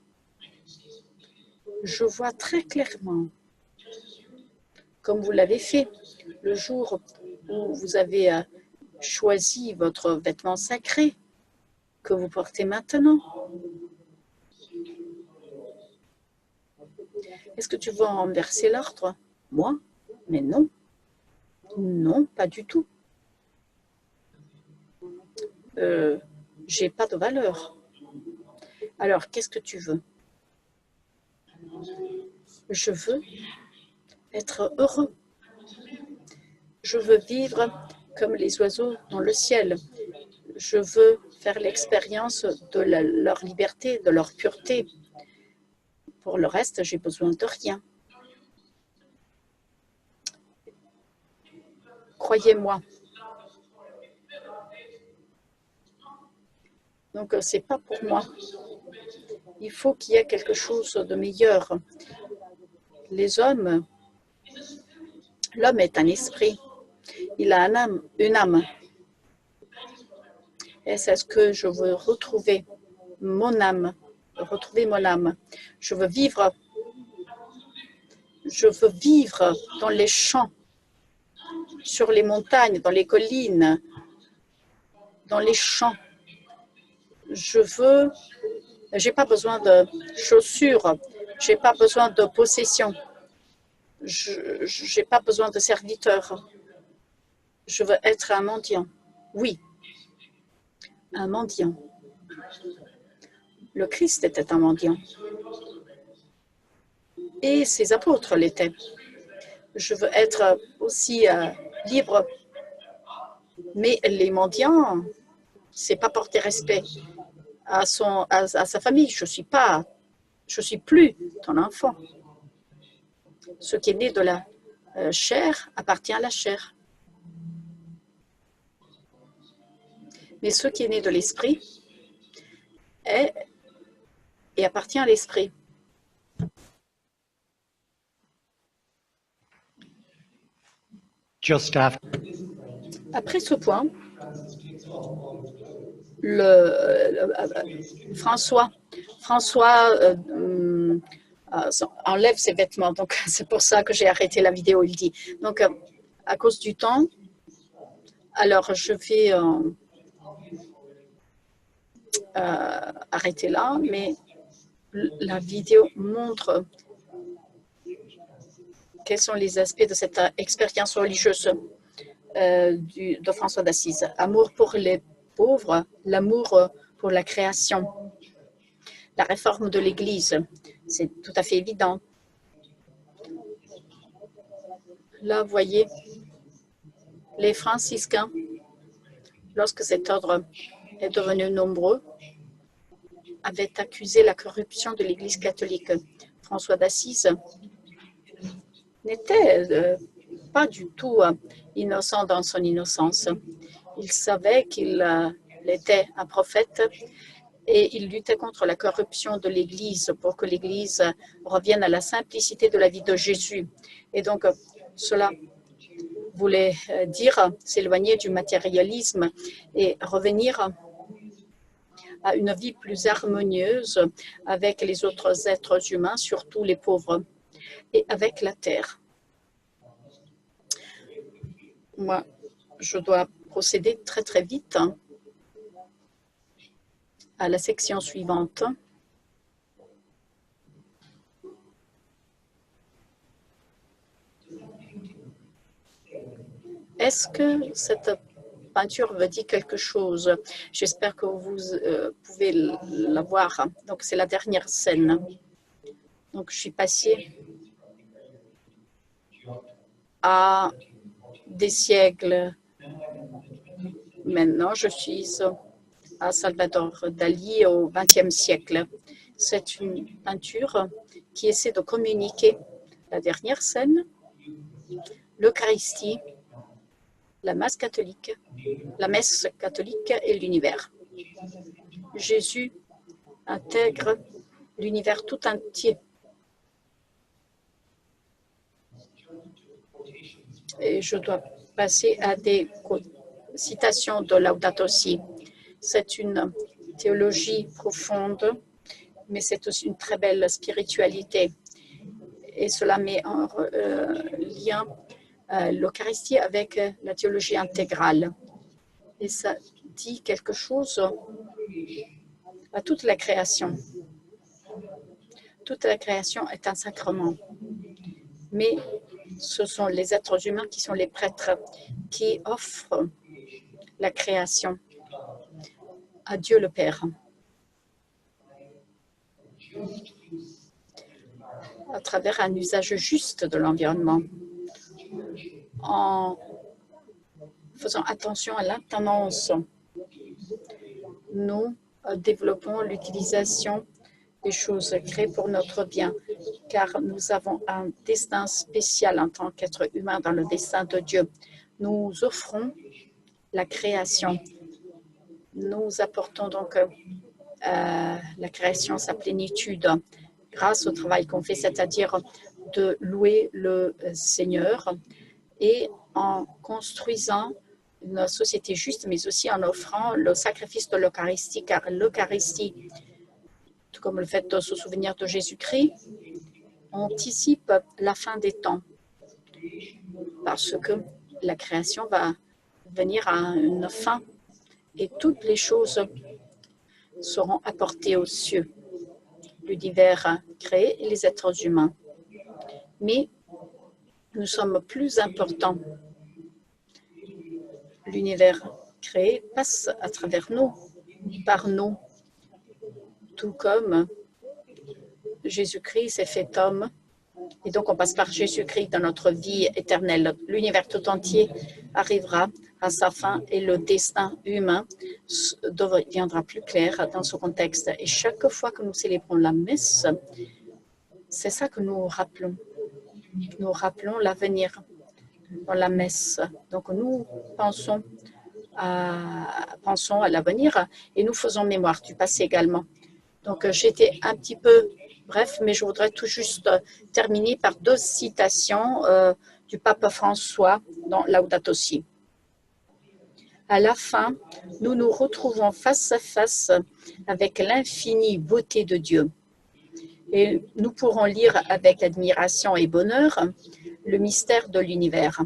je vois très clairement, comme vous l'avez fait, le jour où vous avez choisi votre vêtement sacré que vous portez maintenant. Est-ce que tu veux renverser l'ordre? Moi? Mais non. Non, pas du tout. J'ai pas de valeur. Alors, qu'est-ce que tu veux? Je veux être heureux. Je veux vivre comme les oiseaux dans le ciel. Je veux faire l'expérience de leur liberté, de leur pureté. Pour le reste, j'ai besoin de rien. Croyez-moi. Donc, ce n'est pas pour moi. Il faut qu'il y ait quelque chose de meilleur. Les hommes, l'homme est un esprit. Il a une âme. Et c'est ce que je veux retrouver, mon âme. Retrouver mon âme. Je veux vivre dans les champs, sur les montagnes, dans les collines, dans les champs. J'ai pas besoin de chaussures, j'ai pas besoin de possessions, j'ai pas besoin de serviteurs. Je veux être un mendiant. Oui, un mendiant. Le Christ était un mendiant. Et ses apôtres l'étaient. Je veux être aussi libre. Mais les mendiants, c'est pas porter respect à sa famille. Je suis plus ton enfant. Ce qui est né de la chair appartient à la chair. Mais ce qui est né de l'esprit est et appartient à l'esprit. Just after. Après ce point, François enlève ses vêtements. Donc, c'est pour ça que j'ai arrêté la vidéo, il dit. Donc, à cause du temps, alors je vais arrêter là, mais la vidéo montre quels sont les aspects de cette expérience religieuse de François d'Assise. Amour pour les pauvres, l'amour pour la création, la réforme de l'Église, c'est tout à fait évident. Là, vous voyez, les franciscains, lorsque cet ordre est devenu nombreux, avaient accusé la corruption de l'Église catholique. François d'Assise n'était pas du tout innocent dans son innocence. Il savait qu'il était un prophète et il luttait contre la corruption de l'Église pour que l'Église revienne à la simplicité de la vie de Jésus. Et donc, cela voulait dire s'éloigner du matérialisme et revenir à une vie plus harmonieuse avec les autres êtres humains, surtout les pauvres, et avec la terre. Moi, je dois procéder très, très vite à la section suivante. Est-ce que cette peinture veut dire quelque chose? J'espère que vous pouvez la voir. Donc, c'est la dernière scène. Donc, je suis passée à des siècles. Maintenant, je suis à Salvador Dali au XXe siècle. C'est une peinture qui essaie de communiquer la dernière scène, l'Eucharistie, la messe catholique et l'univers. Jésus intègre l'univers tout entier. Et je dois passer à des citations de Laudato Si. C'est une théologie profonde, mais c'est aussi une très belle spiritualité. Et cela met en lien l'Eucharistie avec la théologie intégrale. Et ça dit quelque chose à toute la création. Toute la création est un sacrement. Mais ce sont les êtres humains qui sont les prêtres qui offrent la création à Dieu le Père. À travers un usage juste de l'environnement, en faisant attention à l'intendance, nous développons l'utilisation des choses créées pour notre bien, car nous avons un destin spécial en tant qu'être humain dans le destin de Dieu. Nous offrons la création. Nous apportons donc la création, sa plénitude, grâce au travail qu'on fait, c'est-à-dire de louer le Seigneur et en construisant une société juste, mais aussi en offrant le sacrifice de l'Eucharistie, car l'Eucharistie, tout comme le fait de se souvenir de Jésus-Christ, anticipe la fin des temps, parce que la création va venir à une fin et toutes les choses seront apportées aux cieux, l'univers créé et les êtres humains. Mais nous sommes plus importants. L'univers créé passe à travers nous, par nous, tout comme Jésus-Christ s'est fait homme. Et donc, on passe par Jésus-Christ dans notre vie éternelle. L'univers tout entier arrivera à sa fin et le destin humain deviendra plus clair dans ce contexte. Et chaque fois que nous célébrons la messe, c'est ça que nous rappelons. Nous rappelons l'avenir dans la messe. Donc, nous pensons à l'avenir et nous faisons mémoire du passé également. Donc, j'étais un petit peu bref, mais je voudrais tout juste terminer par deux citations du pape François dans Laudato Si. À la fin, nous nous retrouvons face à face avec l'infinie beauté de Dieu. et nous pourrons lire avec admiration et bonheur le mystère de l'univers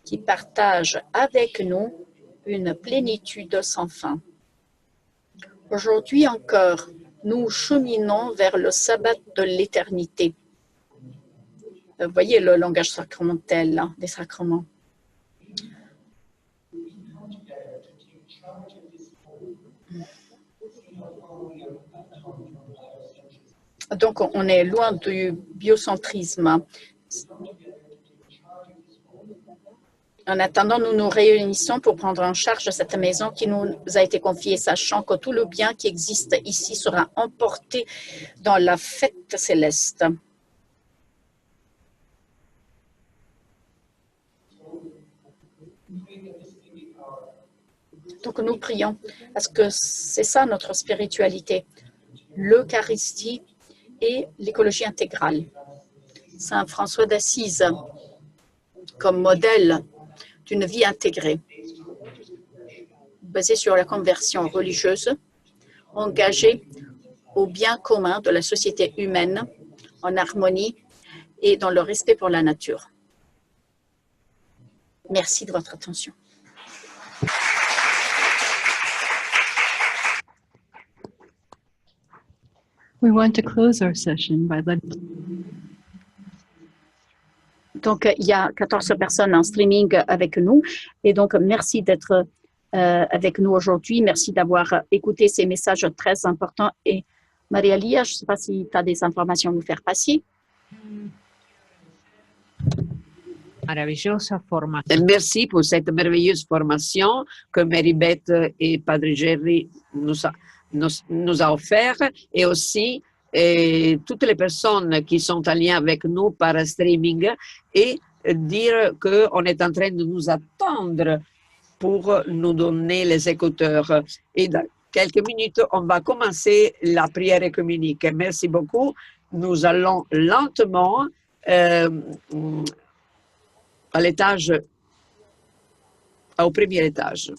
qui partage avec nous une plénitude sans fin. Aujourd'hui encore, nous cheminons vers le sabbat de l'éternité. Vous voyez le langage sacramentel des sacrements. Donc, on est loin du biocentrisme. En attendant, nous nous réunissons pour prendre en charge cette maison qui nous a été confiée, sachant que tout le bien qui existe ici sera emporté dans la fête céleste. Donc, nous prions parce que c'est ça notre spiritualité, l'Eucharistie et l'écologie intégrale. Saint François d'Assise, comme modèle d'une vie intégrée, basée sur la conversion religieuse, engagée au bien commun de la société humaine, en harmonie et dans le respect pour la nature. Merci de votre attention. We want to close our session by letting. Donc, il y a 14 personnes en streaming avec nous. Et donc, merci d'être avec nous aujourd'hui. Merci d'avoir écouté ces messages très importants. Et Maria-Lia, je ne sais pas si tu as des informations à nous faire passer. Merci pour cette merveilleuse formation que Mary-Beth et Padre Jerry nous a offert, et aussi toutes les personnes qui sont en lien avec nous par streaming, et dire qu'on est en train de nous attendre pour nous donner les écouteurs. Et dans quelques minutes, on va commencer la prière œcuménique. Merci beaucoup. Nous allons lentement à l'étage, au premier étage.